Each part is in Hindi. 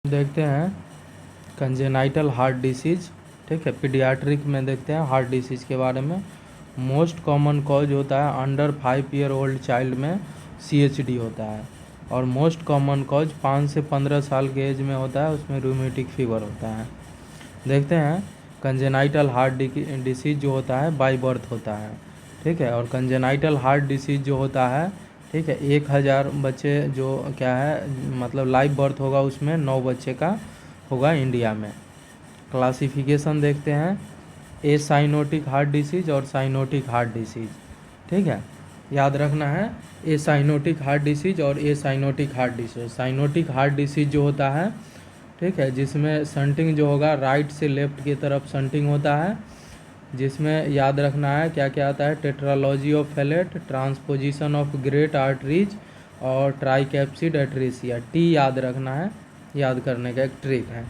देखते हैं कंजेनाइटल हार्ट डिसीज। ठीक है, पीडियाट्रिक में देखते हैं हार्ट डिसीज के बारे में। मोस्ट कॉमन कॉज होता है अंडर 5 ईयर ओल्ड चाइल्ड में CHD होता है, और मोस्ट कॉमन कॉज 5 से 15 साल के एज में होता है, उसमें रूमेटिक फीवर होता है। देखते हैं कंजेनाइटल हार्ट डिसीज जो होता है बाई बर्थ होता है। ठीक है, और कंजेनाइटल हार्ट डिसीज जो होता है, ठीक है, 1000 बच्चे जो क्या है मतलब लाइव बर्थ होगा उसमें 9 बच्चे का होगा इंडिया में। क्लासिफिकेशन देखते हैं ए साइनोटिक हार्ट डिसीज और साइनोटिक हार्ट डिसीज। ठीक है, याद रखना है ए साइनोटिक हार्ट डिसीज और acyanotic heart disease. Cyanotic heart disease जो होता है, ठीक है, जिसमें शंटिंग जो होगा राइट से लेफ्ट की तरफ शंटिंग होता है, जिसमें याद रखना है क्या क्या आता है, tetralogy of Fallot, transposition of great arteries और ट्राइकैप्सिड एट्रीसिया। टी याद रखना है, याद करने का एक ट्रिक है।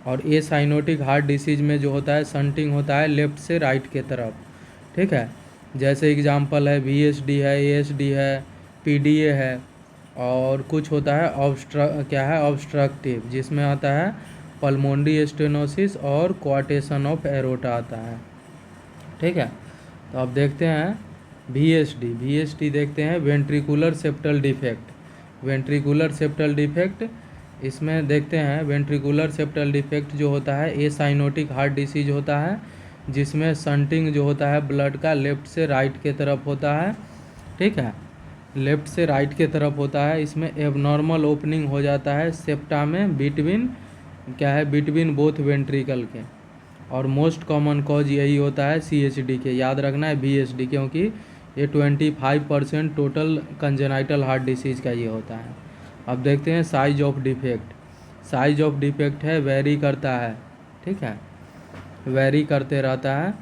और ए साइनोटिक हार्ट डिसीज में जो होता है शंटिंग होता है लेफ्ट से राइट के तरफ। ठीक है, जैसे एग्जांपल है VSD है, ASD है, PDA है, और कुछ होता है ऑब्स्ट्रक्टिव, जिसमें आता है पल्मोनरी स्टेनोसिस और क्वाटेशन ऑफ एरोटा आता है। ठीक है, तो अब देखते हैं VSD देखते हैं ventricular septal defect. Ventricular septal defect इसमें देखते हैं वेंट्रिकुलर सेप्टल डिफेक्ट जो होता है ए साइनोटिक हार्ट डिसीज होता है, जिसमें शंटिंग जो होता है ब्लड का लेफ्ट से राइट के तरफ होता है। ठीक है, लेफ्ट से राइट के तरफ होता है। इसमें एबनॉर्मल ओपनिंग हो जाता है सेप्टा में बिटवीन बोथ वेंट्रिकल के, और मोस्ट कॉमन कॉज यही होता है CHD के। याद रखना है VSD, क्योंकि ये 25% टोटल कंजेनाइटल हार्ट डिसीज़ का ये होता है। अब देखते हैं size of defect. Size of defect है वेरी करता है, ठीक है, वेरी करते रहता है।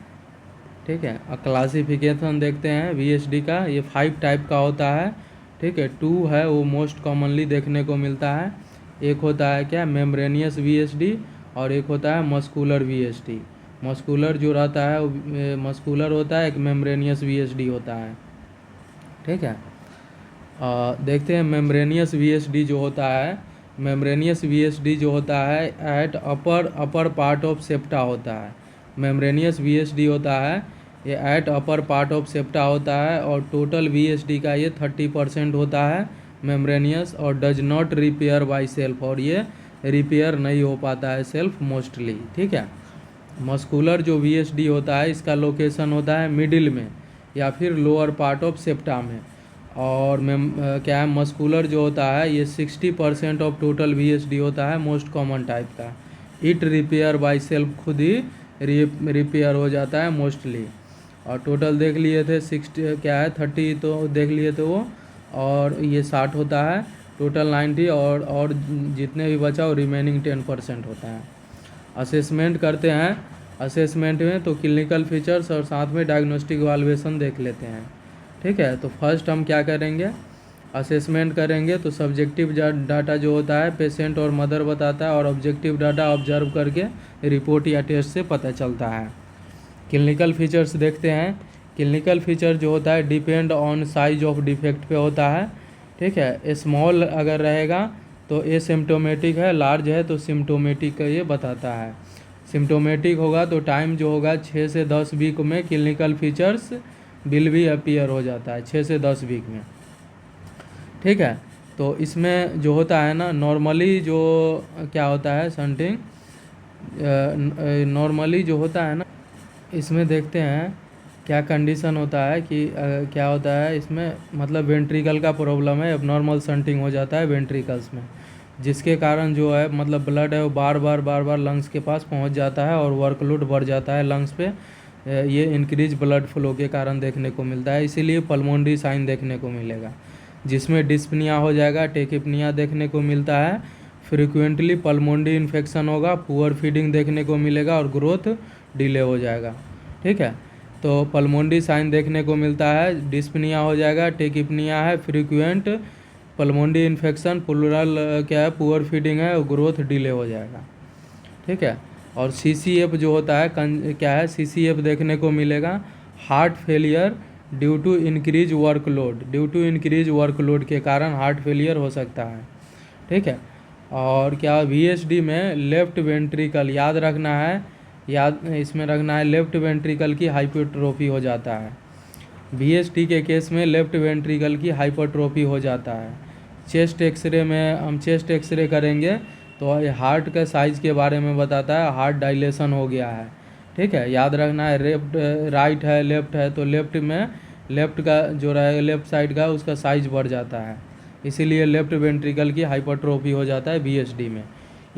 ठीक है, और क्लासिफिकेशन देखते हैं VSD का, ये 5 टाइप का होता है। ठीक है, 2 है वो मोस्ट कॉमनली देखने को मिलता है। एक होता है क्या मेम्ब्रेनियस VSD, और एक होता है मस्कुलर VSD। मस्कुलर जो रहता है वो मस्कुलर होता है, एक मेम्ब्रेनियस VSD होता है। ठीक है, देखते हैं मेम्ब्रेनियस VSD जो होता है। मेम्ब्रेनियस VSD जो होता है at upper part of septa होता है। मेम्ब्रेनियस VSD होता है ये at upper part of septa होता है, और टोटल VSD का ये 30% होता है मेम्ब्रेनियस, और does not repair by self, और ये रिपेयर नहीं हो पाता है सेल्फ मोस्टली। ठीक है, मस्कुलर जो VSD होता है इसका लोकेशन होता है मिडिल में या फिर लोअर पार्ट ऑफ सेप्टा में, और क्या है मस्कुलर जो होता है ये 60% ऑफ टोटल VSD होता है, मोस्ट कॉमन टाइप का। इट रिपेयर बाय सेल्फ, खुद ही रिपेयर हो जाता है मोस्टली। और टोटल देख लिए थे 60 क्या है 30 तो देख लिए थे वो, और ये 60 होता है टोटल 90, और जितने भी बचा वो रिमेनिंग 10% होता है। असेसमेंट करते हैं। असेसमेंट में तो क्लिनिकल फीचर्स और साथ में डायग्नोस्टिक इवैल्यूएशन देख लेते हैं। ठीक है, तो फर्स्ट हम क्या करेंगे, असेसमेंट करेंगे। तो सब्जेक्टिव डाटा जो होता है पेशेंट और मदर बताता है, और ऑब्जेक्टिव डाटा ऑब्जर्व करके रिपोर्ट या टेस्ट से पता चलता है। क्लिनिकल फीचर्स देखते हैं। क्लिनिकल फीचर जो होता है depend on size of defect पे होता है। ठीक है, स्मॉल अगर रहेगा तो एसिम्प्टोमेटिक है, लार्ज है तो सिम्टोमेटिक का ये बताता है। सिम्टोमेटिक होगा तो टाइम जो होगा 6 से 10 वीक में क्लिनिकल फीचर्स बिल भी अपीयर हो जाता है 6 से 10 वीक में। ठीक है, तो इसमें जो होता है ना नॉर्मली जो क्या होता है शंटिंग, नॉर्मली जो होता है ना इसमें देखते हैं क्या कंडीशन होता है कि क्या होता है इसमें, मतलब वेंट्रिकल का प्रॉब्लम है, एबनॉर्मल शंटिंग हो जाता है वेंट्रिकल्स में, जिसके कारण जो है मतलब ब्लड है वो बार बार लंग्स के पास पहुंच जाता है और वर्कलोड बढ़ जाता है लंग्स पे। ये इंक्रीज ब्लड फ्लो के कारण देखने को मिलता है, इसीलिए पल्मोनरी साइन देखने को मिलेगा, जिसमें डिस्पनिया हो जाएगा, टेकिपनिया देखने को मिलता है, फ्रिक्वेंटली पल्मोनरी इन्फेक्शन होगा, पुअर फीडिंग देखने को मिलेगा और ग्रोथ डिले हो जाएगा। ठीक है, तो पल्मोनरी साइन देखने को मिलता है, डिस्पनिया हो जाएगा, टेकिपनिया है, फ्रीक्वेंट पल्मोनरी इन्फेक्शन, प्लूरल क्या है पुअर फीडिंग है और ग्रोथ डिले हो जाएगा। ठीक है, और CCF जो होता है क्या है CCF देखने को मिलेगा, heart failure due to increase workload, due to increase workload के कारण हार्ट फेलियर हो सकता है। ठीक है, और क्या VSD में लेफ्ट वेंट्रिकल याद रखना है, इसमें रखना है लेफ्ट वेंट्रिकल की हाइपरट्रोफी हो जाता है। VSD के केस में लेफ्ट वेंट्रिकल की हाइपरट्रोफी हो जाता है। चेस्ट एक्सरे में हम चेस्ट एक्सरे करेंगे तो हार्ट के साइज़ के बारे में बताता है, हार्ट डायलेशन हो गया है। ठीक है, याद रखना है राइट है लेफ्ट है तो लेफ्ट का जो रहेगा लेफ्ट साइड का उसका साइज बढ़ जाता है, इसीलिए लेफ्ट वेंट्रिकल की हाइपरट्रोफी हो जाता है VSD में।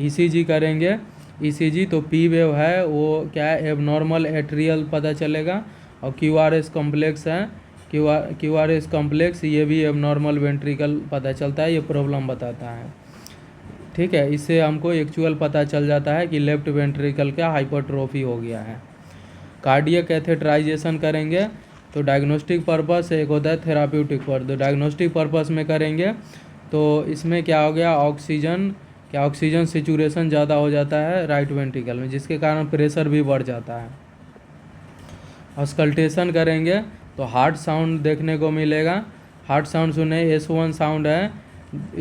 ECG करेंगे, ECG तो P वेव है वो क्या है एबनॉर्मल एट्रियल पता चलेगा, और QRS कॉम्प्लेक्स है, QRS कॉम्प्लेक्स ये भी एबनॉर्मल वेंट्रिकल पता चलता है, ये प्रॉब्लम बताता है। ठीक है, इससे हमको एक्चुअल पता चल जाता है कि लेफ्ट वेंट्रिकल का हाइपरट्रोफी हो गया है। कार्डियक कैथेटराइजेशन करेंगे तो डायग्नोस्टिक पर्पस, एक होता है थेराप्यूटिक पर। तो डायग्नोस्टिक पर्पस में करेंगे तो इसमें क्या हो गया ऑक्सीजन सेचुरेशन ज़्यादा हो जाता है राइट वेंट्रिकल में, जिसके कारण प्रेशर भी बढ़ जाता है। ऑस्कल्टेशन करेंगे तो हार्ट साउंड देखने को मिलेगा। हार्ट साउंड सुने, S1 साउंड है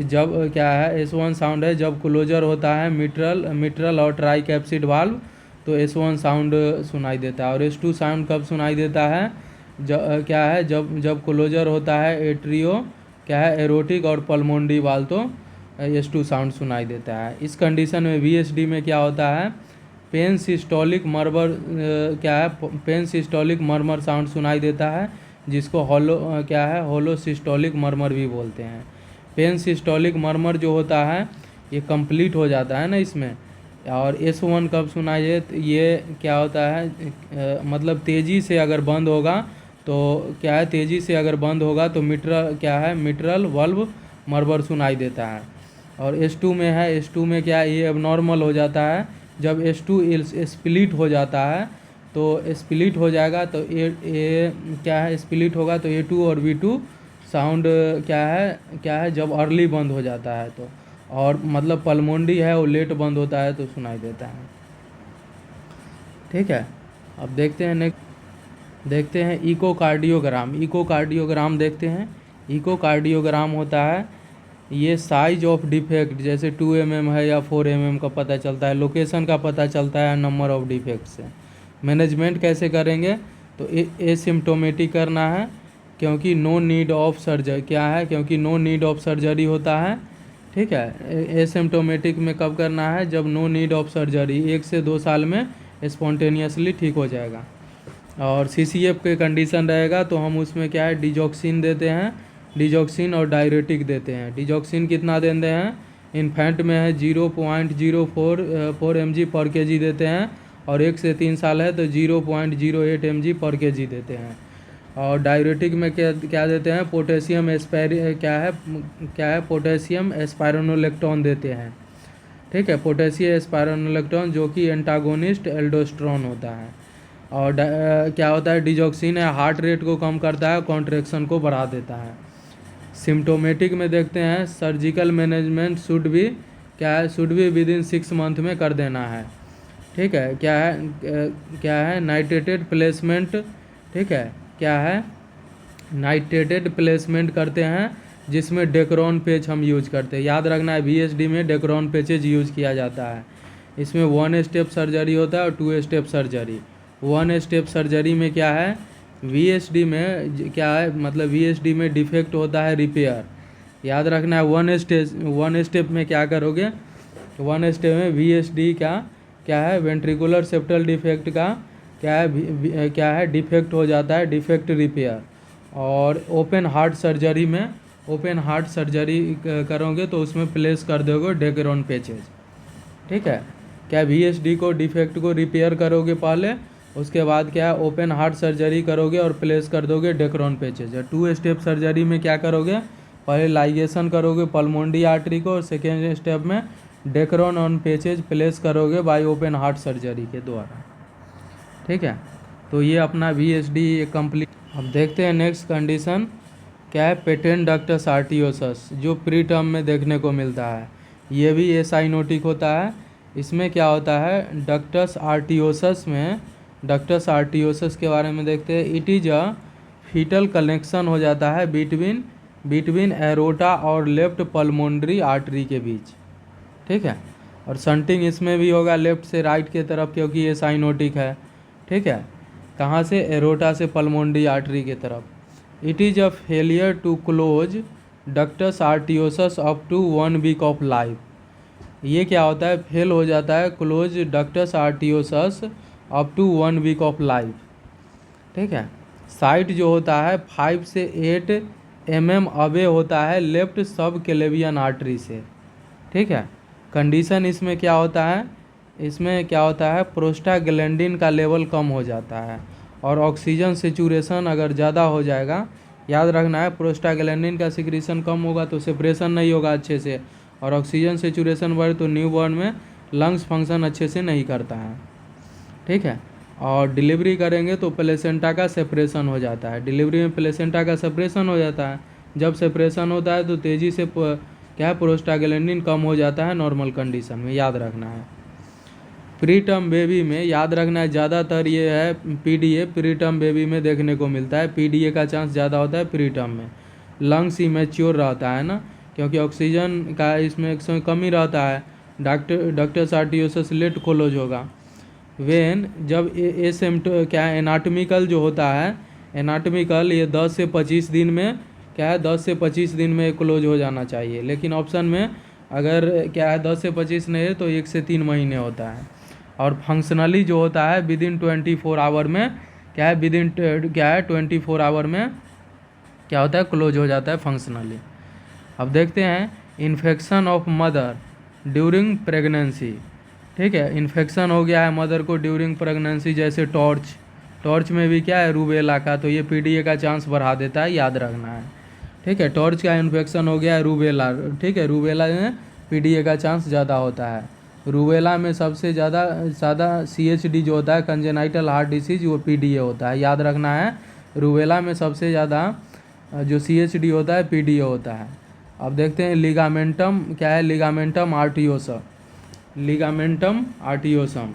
जब क्या है S1 साउंड है जब क्लोजर होता है मिट्रल और ट्राई कैप्सिड वाल्व, तो S1 साउंड सुनाई देता है। और S2 साउंड कब सुनाई देता है, जब क्लोजर होता है एट्रियो एरोटिक और पल्मोनरी वाल्व, तो S2 साउंड सुनाई देता है। इस कंडीशन में VSD में क्या होता है पेन सिस्टोलिक मर्मर साउंड सुनाई देता है, जिसको होलो सिस्टोलिक मर्मर भी बोलते हैं। पेन सिस्टोलिक मर्मर जो होता है ये कंप्लीट हो जाता है ना इसमें। और S1 कब सुनाई दे, ये क्या होता है मतलब तेज़ी से अगर बंद होगा तो तो मिट्रल वल्व मर्मर सुनाई देता है। और S2 में S2 में क्या ये एबनॉर्मल हो जाता है, जब S2 स्प्लिट हो जाता है तो स्प्लिट हो जाएगा तो स्प्लिट होगा तो A2 और V2 साउंड जब अर्ली बंद हो जाता है तो, और मतलब पल्मोनरी है वो लेट बंद होता है तो सुनाई देता है। ठीक है, अब देखते हैं इकोकार्डियोग्राम देखते हैं। इकोकार्डियोग्राम होता है ये साइज ऑफ डिफेक्ट, जैसे 2 mm है या 4 mm का पता चलता है, लोकेशन का पता चलता है नंबर ऑफ डिफेक्ट से। मैनेजमेंट कैसे करेंगे तो एसिम्प्टोमेटिक करना है, क्योंकि नो नीड ऑफ सर्जरी होता है। ठीक है, एसिम्प्टोमेटिक में कब करना है, जब नो नीड ऑफ सर्जरी, 1 से 2 साल में स्पॉन्टेनियसली ठीक हो जाएगा। और CCF के कंडीशन रहेगा तो हम उसमें डिजॉक्सिन देते हैं, डिजॉक्सिन और डायरेटिक देते हैं। डिजॉक्सिन कितना देते हैं, इन्फेंट में है 0.04 mg पर kg देते हैं, और 1 से 3 साल है तो 0.08 mg पर kg देते हैं। और डायरेटिक में क्या देते हैं, पोटेशियम एस्पाइरोनोलेक्टोन देते हैं। ठीक है, पोटेशियम एस्पाइरोनोलेक्टोन जो कि एंटागोनिस्ट एल्डोस्टेरोन होता है। और क्या होता है डिजॉक्सिन है हार्ट रेट को कम करता है, कॉन्ट्रैक्शन को बढ़ा देता है। सिम्टोमेटिक में देखते हैं surgical management should be with in 6 month में कर देना है। ठीक है, क्या है नाइट्रेटेड प्लेसमेंट। ठीक है, नाइट्रेटेड प्लेसमेंट करते हैं, जिसमें डेक्रोन पेच हम यूज करते हैं। याद रखना है VSD में डेक्रोन पेचेज यूज किया जाता है। इसमें 1 स्टेप सर्जरी होता है और 2 स्टेप सर्जरी। 1 स्टेप सर्जरी में क्या है, VSD में मतलब VSD में डिफेक्ट होता है रिपेयर। याद रखना है 1 स्टेप में क्या करोगे, 1 स्टेप में VSD का वेंट्रिकुलर सेप्टल डिफेक्ट का डिफेक्ट हो जाता है, डिफेक्ट रिपेयर। और ओपन हार्ट सर्जरी करोगे तो उसमें प्लेस कर दोगे डेक्रोन पेचेज। ठीक है, VSD को डिफेक्ट को रिपेयर करोगे पहले, उसके बाद ओपन हार्ट सर्जरी करोगे और प्लेस कर दोगे डेक्रोन पेचेज। 2 स्टेप सर्जरी में क्या करोगे, पहले लाइगेशन करोगे पल्मोनरी आर्टरी को, और सेकेंड स्टेप में डेक्रोन ऑन पेचेज प्लेस करोगे बाय ओपन हार्ट सर्जरी के द्वारा। ठीक है, तो ये अपना VSD कंप्लीट। अब देखते हैं next condition patent ductus arteriosus, जो प्री टर्म में देखने को मिलता है। ये भी एसाइनोटिक होता है। इसमें क्या होता है डक्टस आर्टियोसस के बारे में देखते हैं। It is a foetal connection हो जाता है बिटवीन एरोटा और लेफ्ट पल्मोनरी आर्टरी के बीच। ठीक है। और शंटिंग इसमें भी होगा लेफ्ट से राइट के तरफ, क्योंकि ये साइनोटिक है, ठीक है। कहाँ से? एरोटा से पल्मोनरी आर्टरी के तरफ। It is a failure to close ductus arteriosus up to 1 week of life. ये क्या होता है? फेल हो जाता है close ductus arteriosus up to 1 week of life, ठीक है। साइट जो होता है 5 से 8 mm अवे होता है लेफ्ट सब क्लेवियन आर्टरी से, ठीक है। कंडीशन इसमें क्या होता है? इसमें क्या होता है? प्रोस्टाग्लैंडिन का लेवल कम हो जाता है और ऑक्सीजन सेचुरेशन अगर ज़्यादा हो जाएगा, याद रखना है प्रोस्टाग्लैंडिन का सिक्रीशन कम होगा तो सेपरेशन नहीं होगा अच्छे से, और ऑक्सीजन सेचुरेशन बढ़े तो न्यूबॉर्न में लंग्स फंक्शन अच्छे से नहीं करता है, ठीक है। और डिलीवरी करेंगे तो प्लेसेंटा का सेपरेशन हो जाता है। डिलीवरी में प्लेसेंटा का सेपरेशन हो जाता है। जब सेपरेशन होता है तो तेज़ी से क्या है? प्रोस्टाग्लैंडिन कम हो जाता है नॉर्मल कंडीशन में, याद रखना है। प्री टर्म बेबी में याद रखना है ज़्यादातर ये है पीडीए प्री टर्म बेबी में देखने को मिलता है। पीडीए का चांस ज़्यादा होता है प्री टर्म में। लंग्स इमेच्योर रहता है ना, क्योंकि ऑक्सीजन का इसमें एक समय कमी रहता है। डक्टस आर्टियोसस लेट क्लोज होगा। वेन जब क्या है एनाटॉमिकल जो होता है, एनाटॉमिकल ये 10 से 25 दिन में क्या है 10 से 25 दिन में क्लोज हो जाना चाहिए, लेकिन ऑप्शन में अगर क्या है 10 से 25 नहीं है तो 1 से 3 महीने होता है। और फंक्शनली जो होता है विदिन 24 आवर में क्या है विदिन क्या है 24 आवर में क्या होता है? क्लोज हो जाता है फंक्शनली। अब देखते हैं infection of mother during pregnancy, ठीक है। इन्फेक्शन हो गया है मदर को ड्यूरिंग प्रेगनेंसी, जैसे टॉर्च में भी क्या है रूबेला का, तो ये पीडीए का चांस बढ़ा देता है, याद रखना है, ठीक है। टॉर्च का इन्फेक्शन हो गया है रूबेला, ठीक है। रूबेला में पीडीए का चांस ज़्यादा होता है। रूबेला में सबसे ज़्यादा सीएचडी जो होता है कंजेनाइटल हार्ट डिसीज, वो पीडीए होता है, याद रखना है। रूबेला में सबसे ज़्यादा जो सीएचडी होता है पीडीए होता है। अब देखते हैं लिगामेंटम क्या है? लिगामेंटम आर्टियोसम। लिगामेंटम आर्टियोसम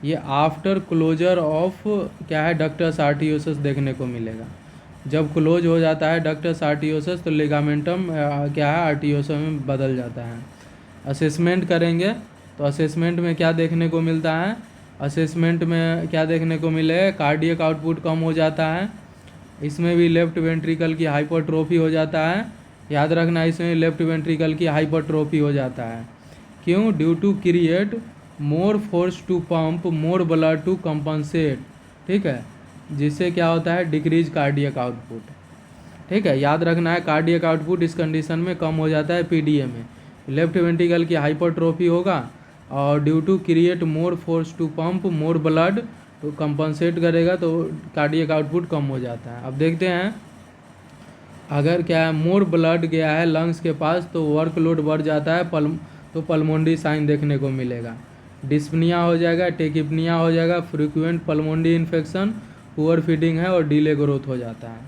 ये आफ्टर क्लोजर ऑफ क्या है डक्टस आर्टियोसस देखने को मिलेगा। जब क्लोज हो जाता है डक्टस आर्टियोसस तो लिगामेंटम क्या है आर्टियोसम में बदल जाता है। असेसमेंट करेंगे तो असेसमेंट में क्या देखने को मिलता है? असेसमेंट में क्या देखने को मिलेगा? कार्डियक आउटपुट कम हो जाता है। इसमें भी लेफ्ट वेंट्रिकल की हाइपरट्रोफी हो जाता है, याद रखना इसमें लेफ्ट वेंट्रिकल की हाइपरट्रोफी हो जाता है। क्यों? Due to create more force to pump more blood to compensate, ठीक है। जिससे क्या होता है? डिक्रीज कार्डियक आउटपुट, ठीक है। याद रखना है कार्डियक आउटपुट इस कंडीशन में कम हो जाता है पीडीए में। लेफ्ट वेंट्रिकल की हाइपरट्रोफी होगा और due to create more force to pump more blood तो कंपनसेट करेगा तो कार्डियक आउटपुट कम हो जाता है। अब देखते हैं अगर क्या है मोर ब्लड गया है लंग्स के पास तो वर्कलोड बढ़ जाता है, तो पल्मोनरी साइन देखने को मिलेगा। डिस्पनिया हो जाएगा, टेकिपनिया हो जाएगा, frequent pulmonary infection, poor feeding है और डिले ग्रोथ हो जाता है।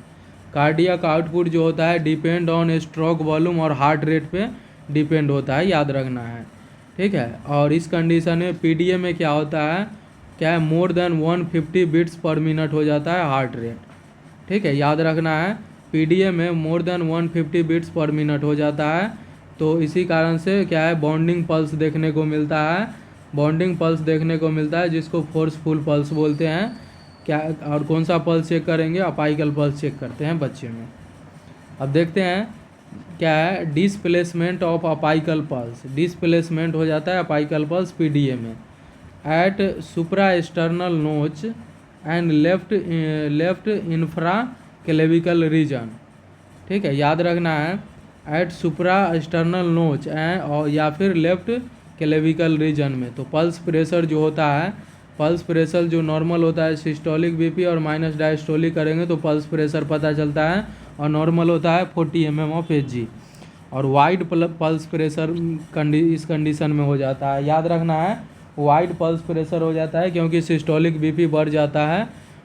कार्डियक आउटपुट जो होता है डिपेंड ऑन स्ट्रोक वॉल्यूम और हार्ट रेट पे डिपेंड होता है, याद रखना है, ठीक है। और इस कंडीशन में पीडीए में क्या होता है? क्या है more than 150 beats per minute हो जाता है हार्ट रेट, ठीक है। याद रखना है पीडीए में more than 150 beats per minute हो जाता है, तो इसी कारण से क्या है बॉन्डिंग पल्स देखने को मिलता है। बॉन्डिंग पल्स देखने को मिलता है जिसको फोर्सफुल पल्स बोलते हैं। क्या और कौन सा पल्स चेक करेंगे? अपाइकल पल्स चेक करते हैं बच्चे में। अब देखते हैं क्या है displacement of apical pulse. Displacement हो जाता है अपाइकल पल्स पीडीए में at supra external notch and left infra clavicular region, ठीक है। याद रखना है एट सुप्रा एक्सटर्नल नोच और या फिर लेफ्ट क्लेविकल रीजन में। तो पल्स प्रेशर जो होता है, पल्स प्रेशर जो नॉर्मल होता है सिस्टोलिक बीपी और माइनस डायस्टोलिक करेंगे तो पल्स प्रेशर पता चलता है, और नॉर्मल होता है 40 mm ऑफ एचजी। और वाइड पल्स प्रेशर इस कंडीशन में हो जाता है, याद रखना है वाइड पल्स प्रेशर हो जाता है क्योंकि सिस्टोलिक बीपी बढ़ जाता है,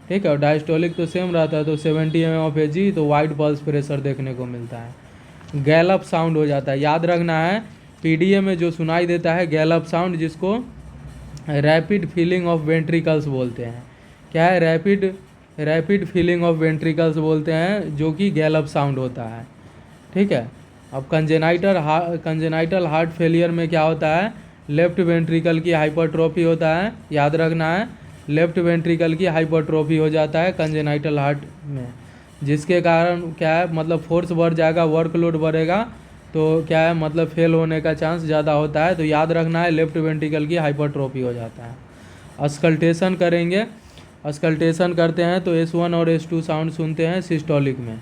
ठीक है। और डायस्टोलिक तो सेम रहता है तो 70 mm ऑफ एचजी, तो वाइड पल्स प्रेशर देखने को मिलता है। गैलअप साउंड हो जाता है, याद रखना है पीडीए में जो सुनाई देता है गैलअप साउंड, जिसको रैपिड फीलिंग ऑफ वेंट्रिकल्स बोलते हैं। क्या है? रैपिड फीलिंग ऑफ वेंट्रिकल्स बोलते हैं, जो कि गैलअप साउंड होता है, ठीक है। अब कंजेनाइटल हार्ट फेलियर में क्या होता है, लेफ्ट वेंट्रिकल की हाइपरट्रोफी होता है, याद रखना है, लेफ्ट वेंट्रिकल की हाइपरट्रोफी हो जाता है कंजेनाइटल हार्ट में, जिसके कारण क्या है मतलब फोर्स बढ़ जाएगा, वर्कलोड बढ़ेगा, तो क्या है मतलब फेल होने का चांस ज़्यादा होता है। तो याद रखना है लेफ्ट वेंट्रिकल की हाइपरट्रोफी हो जाता है। अस्कल्टेशन करेंगे, अस्कल्टेशन करते हैं तो S1 और S2 साउंड सुनते हैं सिस्टोलिक में,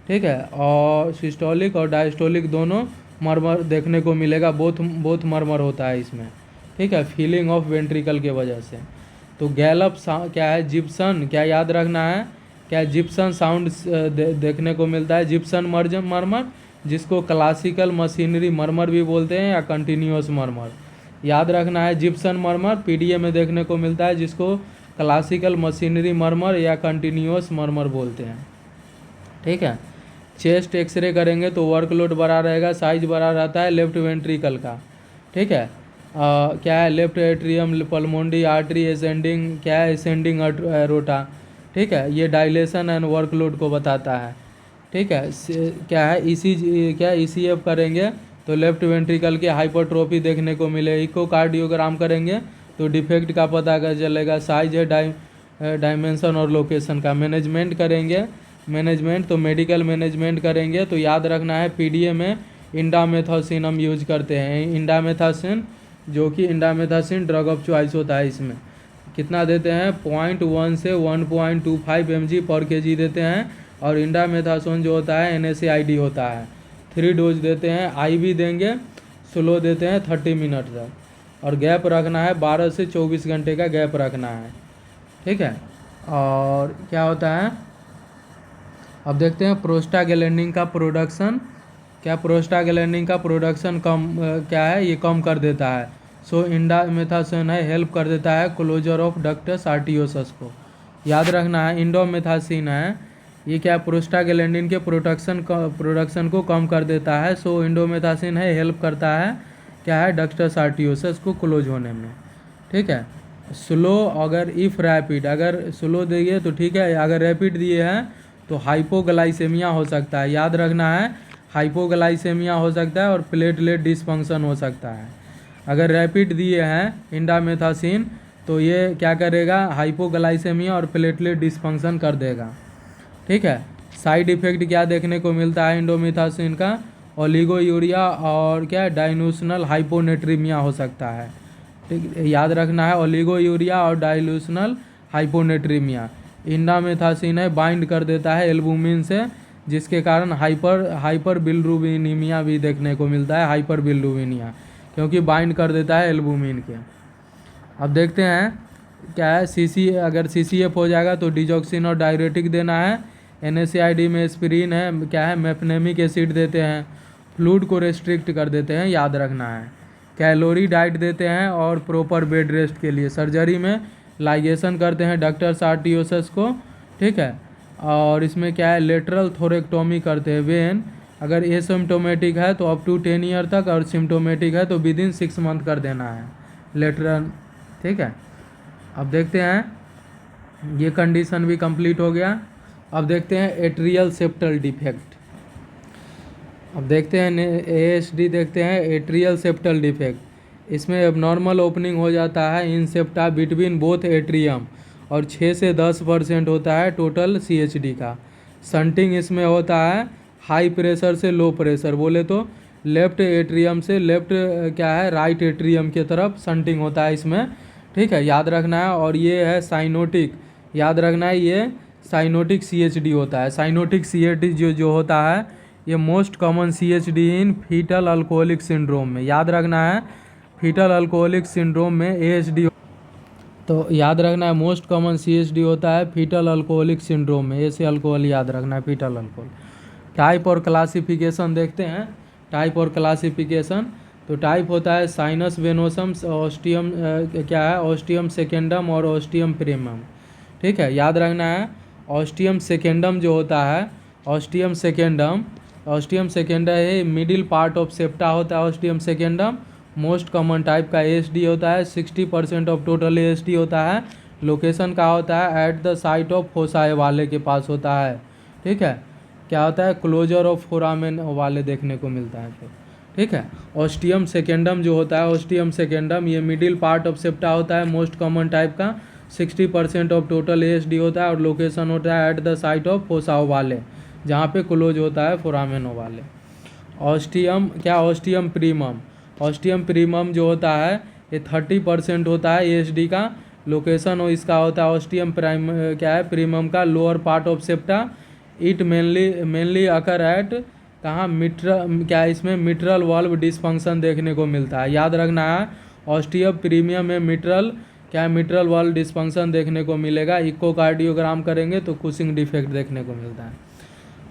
ठीक है, और सिस्टोलिक और डायस्टोलिक दोनों मरमर देखने को मिलेगा, बोथ मरमर होता है इसमें, ठीक है, फीलिंग ऑफ वेंट्रिकल के वजह से। तो गैलप क्या है, जिप्सन, क्या याद रखना है, क्या जिप्सन साउंड देखने को मिलता है, जिप्सन मरमर, जिसको क्लासिकल मशीनरी मरमर भी बोलते हैं या कंटिन्यूअस मरमर। याद रखना है जिप्सन मरमर पीडीए में देखने को मिलता है, जिसको क्लासिकल मशीनरी मरमर या कंटिन्यूअस मरमर बोलते हैं, ठीक है। चेस्ट एक्सरे करेंगे तो वर्कलोड बड़ा रहेगा, साइज बड़ा रहता है लेफ्ट वेंट्रिकल का, ठीक है। क्या है, left atrium pulmonary artery ascending, क्या है, एसेंडिंग एरोटा, ठीक है, ये डायलेशन एंड वर्कलोड को बताता है, ठीक है। क्या है ECF करेंगे तो लेफ्ट वेंट्रिकल की हाइपरट्रोफी देखने को मिले। इकोकार्डियोग्राम करेंगे तो डिफेक्ट का पता चलेगा, साइज है, डायमेंशन और लोकेशन का। मैनेजमेंट करेंगे, तो मेडिकल मैनेजमेंट करेंगे तो याद रखना है पीडीए में इंडामेथासिन हम यूज करते हैं, इंडामेथासिन, जो कि इंडामेथासिन ड्रग ऑफ चॉइस होता है। इसमें कितना देते हैं, 0.1 से 1.25 mg पर kg देते हैं, और इंडामेथासोन जो होता है NSAID होता है, 3 डोज देते हैं, IV देंगे, स्लो देते हैं 30 मिनट तक, और गैप रखना है 12 से 24 घंटे का गैप रखना है, ठीक है। और क्या होता है, अब देखते हैं प्रोस्टाग्लैंडिन का प्रोडक्शन, क्या प्रोस्टाग्लैंडिन का प्रोडक्शन कम क्या है, ये कम कर देता है। सो इंडामेथासिन है, हेल्प कर देता है क्लोजर ऑफ डक्टस आर्टियोसस को। याद रखना है इंडोमेथासिन है, ये क्या प्रोस्टाग्लैंडिन के प्रोडक्शन को कम कर देता है। सो इंडोमेथासिन है, हेल्प करता है क्या है, डक्टस आर्टियोसस को क्लोज होने में, ठीक है। स्लो, अगर इफ़ रैपिड, अगर स्लो दिए तो ठीक है, अगर रैपिड दिए हैं तो हाइपोग्लाइसेमिया हो सकता है। याद रखना है हाइपोग्लाइसेमिया हो सकता है और प्लेटलेट डिसफंक्शन हो सकता है। अगर रैपिड दिए हैं इंडामेथासिन तो ये क्या करेगा, हाइपोग्लाइसेमिया और प्लेटलेट डिसफंक्शन कर देगा, ठीक है। साइड इफेक्ट क्या देखने को मिलता है इंडोमेथासिन का, ओलिगोयूरिया और क्या डाइल्यूशनल हाइपोनेट्रीमिया हो सकता है, ठीक। याद रखना है ओलिगोयूरिया और डाइल्यूशनल हाइपोनेट्रीमिया। इंडामेथासिन है, बाइंड कर देता है एल्बुमिन से, जिसके कारण हाइपर बिलिरुबिनीमिया भी देखने को मिलता है, हाइपर बिलिरुबिनिया, क्योंकि बाइंड कर देता है एल्बुमिन के। अब देखते हैं क्या है, अगर CCF हो जाएगा तो डिजॉक्सिन और डायरेटिक देना है। NSAID में एस्पिरिन है, क्या है, मेफनेमिक एसिड देते हैं, फ्लूइड को रेस्ट्रिक्ट कर देते हैं, याद रखना है। कैलोरी डाइट देते हैं और प्रॉपर बेड रेस्ट के लिए। सर्जरी में लाइगेशन करते हैं डक्टर्स आर्टियोसस को, ठीक है। और इसमें क्या है, लेटरल थोरेक्टोमी करते हैं वेन, अगर एसिम्टोमेटिक है तो अप टू 10 ईयर तक, और सिम्टोमेटिक है तो विदिन 6 मंथ कर देना है लेटरल, ठीक है। अब देखते हैं ये कंडीशन भी कंप्लीट हो गया। अब देखते हैं एट्रियल सेप्टल डिफेक्ट। अब देखते हैं ASD, देखते हैं एट्रियल सेप्टल डिफेक्ट। इसमें एबनॉर्मल ओपनिंग हो जाता है इन सेप्टा बिटवीन बोथ एट्रियम, और 6 से 10% होता है टोटल CHD का। संटिंग इसमें होता है हाई प्रेशर से लो प्रेशर, बोले तो लेफ्ट एट्रियम से लेफ्ट क्या है, राइट एट्रियम की तरफ संटिंग होता है इसमें, ठीक है, याद रखना है। और ये है साइनोटिक, याद रखना है ये साइनोटिक CHD होता है। साइनोटिक CHD जो होता है ये मोस्ट कॉमन CHD इन फीटल अल्कोहलिक सिंड्रोम में, याद रखना है। फीटल अल्कोहलिक सिंड्रोम में ASD, तो याद रखना है मोस्ट कॉमन CHD होता है फीटल अल्कोहलिक सिंड्रोम में, ऐसे अल्कोहल याद रखना है, फीटल अल्कोहल। टाइप और क्लासिफिकेशन देखते हैं, टाइप और क्लासिफिकेशन। तो टाइप होता है साइनस वेनोसम, ऑस्टियम क्या है, ऑस्टियम सेकेंडम और ऑस्टियम प्रीमियम, ठीक है, याद रखना है। ऑस्टियम सेकेंडम जो होता है, ऑस्टियम सेकेंडम है मिडिल पार्ट ऑफ सेप्टा होता है ostium secundum. Most common type का ASD होता है, 60% ऑफ टोटल ASD होता है। लोकेशन का होता है एट द साइट ऑफ फोसाए वाले के पास होता है, ठीक है। क्या होता है, क्लोजर ऑफ फोरामेन वाले देखने को मिलता है फिर। ठीक है, ऑस्टियम सेकेंडम जो होता है, ऑस्टियम सेकेंडम ये मिडिल पार्ट ऑफ सेप्टा होता है, मोस्ट कॉमन टाइप का, 60% ऑफ टोटल ASD होता है और लोकेशन होता है at the site of fossa ovale, जहाँ पे क्लोज होता है फोरामेन ओवाले। ऑस्टियम क्या, ऑस्टियम प्रीमम, ऑस्टियम प्रीमम जो होता है ये 30% होता है ASD का, लोकेशन हो इसका होता है ऑस्टियम प्राइम क्या है प्रीमम का lower part of septa. It mainly occur at कहाँ, मिट्रल क्या है, इसमें मिट्रल वाल्व डिसफंक्शन देखने को मिलता है। याद रखना है ऑस्टियम प्रीमियम में मिट्रल क्या है, मिट्रल वाल्व डिसफंक्शन देखने को मिलेगा। इकोकार्डियोग्राम करेंगे तो कुशिंग डिफेक्ट देखने को मिलता है।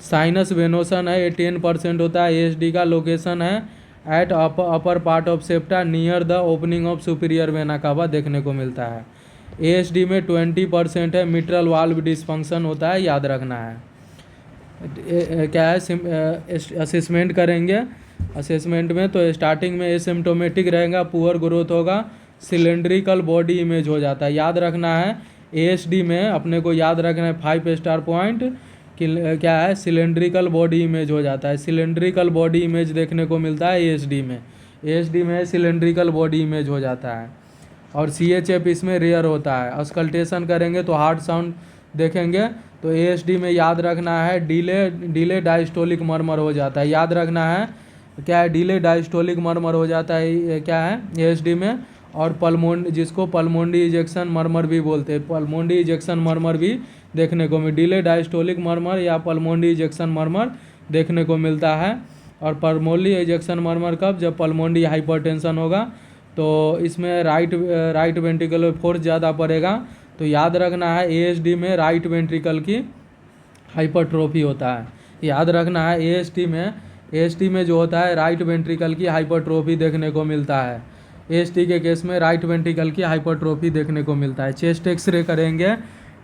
साइनस वेनोसन है, ये 10% होता है ASD का, लोकेशन है at upper part of septa near the opening of superior vena cava देखने को मिलता है। ASD में 20% है, मिट्रल वाल्व डिसफंक्शन होता है, याद रखना है। क्या है, असेसमेंट करेंगे, असेसमेंट में तो स्टार्टिंग में एसिम्टोमेटिक रहेगा, पुअर ग्रोथ होगा, सिलेंड्रिकल बॉडी इमेज हो जाता है। याद रखना है ASD में अपने को याद रखना है 5 स्टार पॉइंट कि क्या है, सिलेंड्रिकल बॉडी इमेज हो जाता है। सिलेंड्रिकल बॉडी इमेज देखने को मिलता है ASD में, ASD में सिलेंड्रिकल बॉडी इमेज हो जाता है। और CHF इसमें रेयर होता है। अस्कल्टेशन करेंगे तो हार्ड साउंड देखेंगे तो ASD में याद रखना है डिले डायस्टोलिक मर्मर हो जाता है। याद रखना है क्या है, डिले डायस्टोलिक मर्मर हो जाता है, ये क्या है ASD में। और जिसको पल्मोंडी इजेक्शन मर्मर भी बोलते हैं, पल्मोंडी इजेक्शन मर्मर भी देखने को डिले डायस्टोलिक मर्मर या पल्मोंडी इजेक्शन मर्मर देखने को मिलता है। और पल्मोंडी इजेक्शन मर्मर कब, जब पल्मोंडी हाइपरटेंशन होगा तो इसमें राइट वेंट्रिकल फोर्स ज़्यादा पड़ेगा। तो याद रखना है ASD में राइट वेंट्रिकल की हाइपरट्रोफी होता है। याद रखना है ASD में जो होता है राइट वेंट्रिकल की हाइपरट्रोफी देखने को मिलता है। ASD के केस में राइट वेंट्रिकल की हाइपरट्रोफी देखने को मिलता है। चेस्ट एक्सरे करेंगे,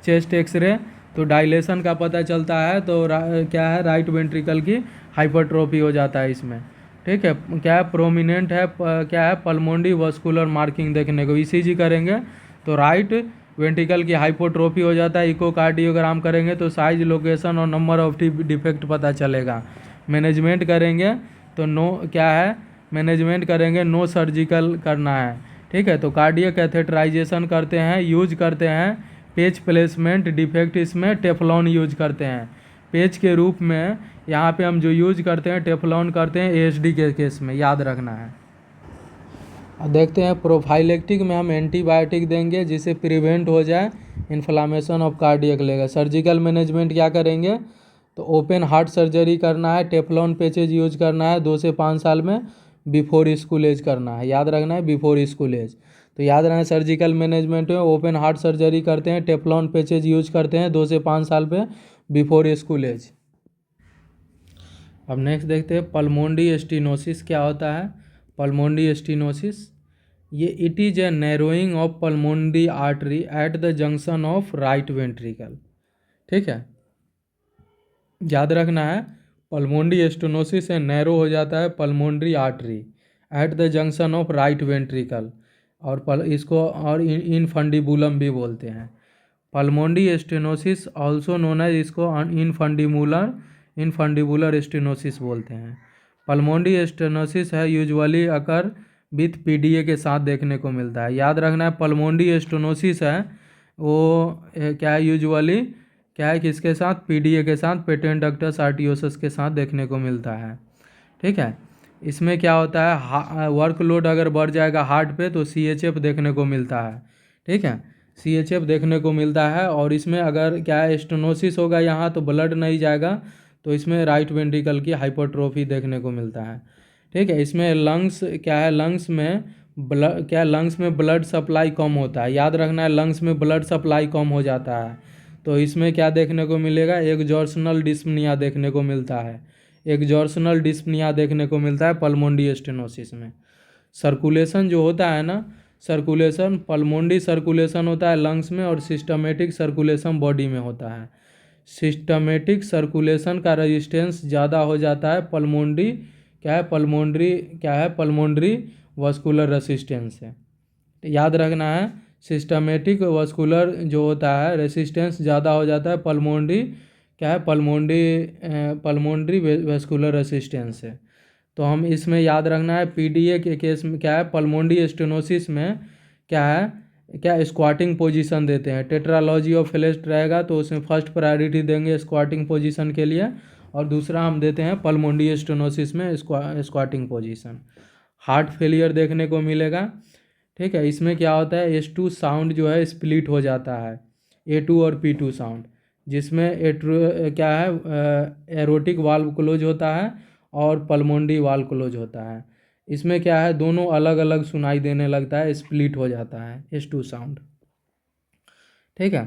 चेस्ट एक्सरे तो डायलेशन का पता चलता है, तो क्या है, राइट वेंट्रिकल की हाइपरट्रोफी हो जाता है इसमें। ठीक है, क्या है, प्रोमिनेंट है क्या है, पल्मोंडी वस्कुलर मार्किंग देखने को। ECG करेंगे तो राइट वेंट्रिकल की हाइपोट्रोफी हो जाता है। इकोकार्डियोग्राम करेंगे तो साइज, लोकेशन और नंबर ऑफ डिफेक्ट पता चलेगा। मैनेजमेंट करेंगे तो मैनेजमेंट करेंगे, नो सर्जिकल करना है। ठीक है, तो कार्डियक कैथेटराइजेशन करते हैं, यूज करते हैं पेज प्लेसमेंट डिफेक्ट, इसमें टेफ्लॉन यूज करते हैं पेज के रूप में। यहाँ पे हम जो यूज करते हैं टेफ्लॉन करते हैं ASD के केस में, याद रखना है। देखते हैं प्रोफाइलेक्टिक में हम एंटीबायोटिक देंगे जिससे प्रिवेंट हो जाए इन्फ्लामेशन ऑफ कार्डियक लेगा। सर्जिकल मैनेजमेंट क्या करेंगे तो ओपन हार्ट सर्जरी करना है, टेफ्लॉन पैचेज यूज करना है 2 से 5 साल में, बिफोर स्कूल एज करना है। याद रखना है बिफोर स्कूल एज। तो याद रखना सर्जिकल मैनेजमेंट में ओपन हार्ट सर्जरी करते हैं, टेफ्लॉन पैचेज यूज करते हैं 2 से 5 साल पे, बिफोर स्कूल एज। अब नेक्स्ट देखते हैं पल्मोंडी स्टेनोसिस क्या होता है। पल्मोंडी स्टेनोसिस ये it is a narrowing of pulmonary artery at the junction of right ventricle. ठीक है, याद रखना है पल्मोंडी स्टेनोसिस से नैरो हो जाता है pulmonary artery at the junction of right ventricle, और इसको और इनफंडिबुलम भी बोलते हैं। Pulmonary stenosis also known as, इसको इनफंडिबुलर स्टेनोसिस बोलते हैं। पल्मोंडी स्टेनोसिस है यूजुअली अकर विथ PDA के साथ देखने को मिलता है। याद रखना है पल्मोंडी स्टेनोसिस है वो क्या है, यूजुअली क्या है, किसके साथ, PDA के साथ, पेटेंट डक्टस आर्टियोसिस के साथ देखने को मिलता है। ठीक है, इसमें क्या होता है, वर्कलोड अगर बढ़ जाएगा हार्ट पे तो CHF देखने को मिलता है। ठीक है, CHF देखने को मिलता है। और इसमें अगर क्या है स्टेनोसिस होगा यहाँ तो ब्लड नहीं जाएगा, तो इसमें राइट वेंट्रिकल की हाइपरट्रोफी देखने को मिलता है। ठीक है, इसमें लंग्स क्या है, लंग्स में ब्लड सप्लाई कम होता है। याद रखना है लंग्स में ब्लड सप्लाई कम हो जाता है, तो इसमें क्या देखने को मिलेगा, एक्सॉर्शनल डिस्पनिया देखने को मिलता है। एक्सॉर्शनल डिस्पनिया देखने को मिलता है पल्मोंडी स्टेनोसिस में। सर्कुलेशन जो होता है ना, सर्कुलेशन पल्मोंडी सर्कुलेशन होता है लंग्स में, और सिस्टमेटिक सर्कुलेशन बॉडी में होता है। सिस्टमेटिक सर्कुलेशन का रेजिस्टेंस ज़्यादा हो जाता है पल्मोंडी पल्मोंड्री वस्कुलर रेसिस्टेंस है। याद रखना है सिस्टमेटिक वस्कुलर जो होता है रेसिस्टेंस ज़्यादा हो जाता है पल्मोंडी क्या है, पल्मोनरी वेस्कुलर असिस्टेंस है। तो हम इसमें याद रखना है पीडीए के केस में क्या है, पल्मोनरी स्टेनोसिस में क्या है, क्या स्क्वाटिंग पोजीशन देते हैं। टेट्रालॉजी ऑफ फेलेस्ट रहेगा तो उसमें फर्स्ट प्रायोरिटी देंगे स्क्वाटिंग पोजीशन के लिए, और दूसरा हम देते हैं पल्मोनरी स्टेनोसिस में स्क्वाटिंग पोजीशन। हार्ट फेलियर देखने को मिलेगा, ठीक है। इसमें क्या होता है, H2 साउंड जो है स्प्लिट हो जाता है, A2 और P2 साउंड, जिसमें क्या है, एरोटिक वाल्व क्लोज होता है और पल्मोनरी वाल्व क्लोज होता है। इसमें क्या है, दोनों अलग अलग सुनाई देने लगता है, स्प्लिट हो जाता है H2 साउंड, ठीक है।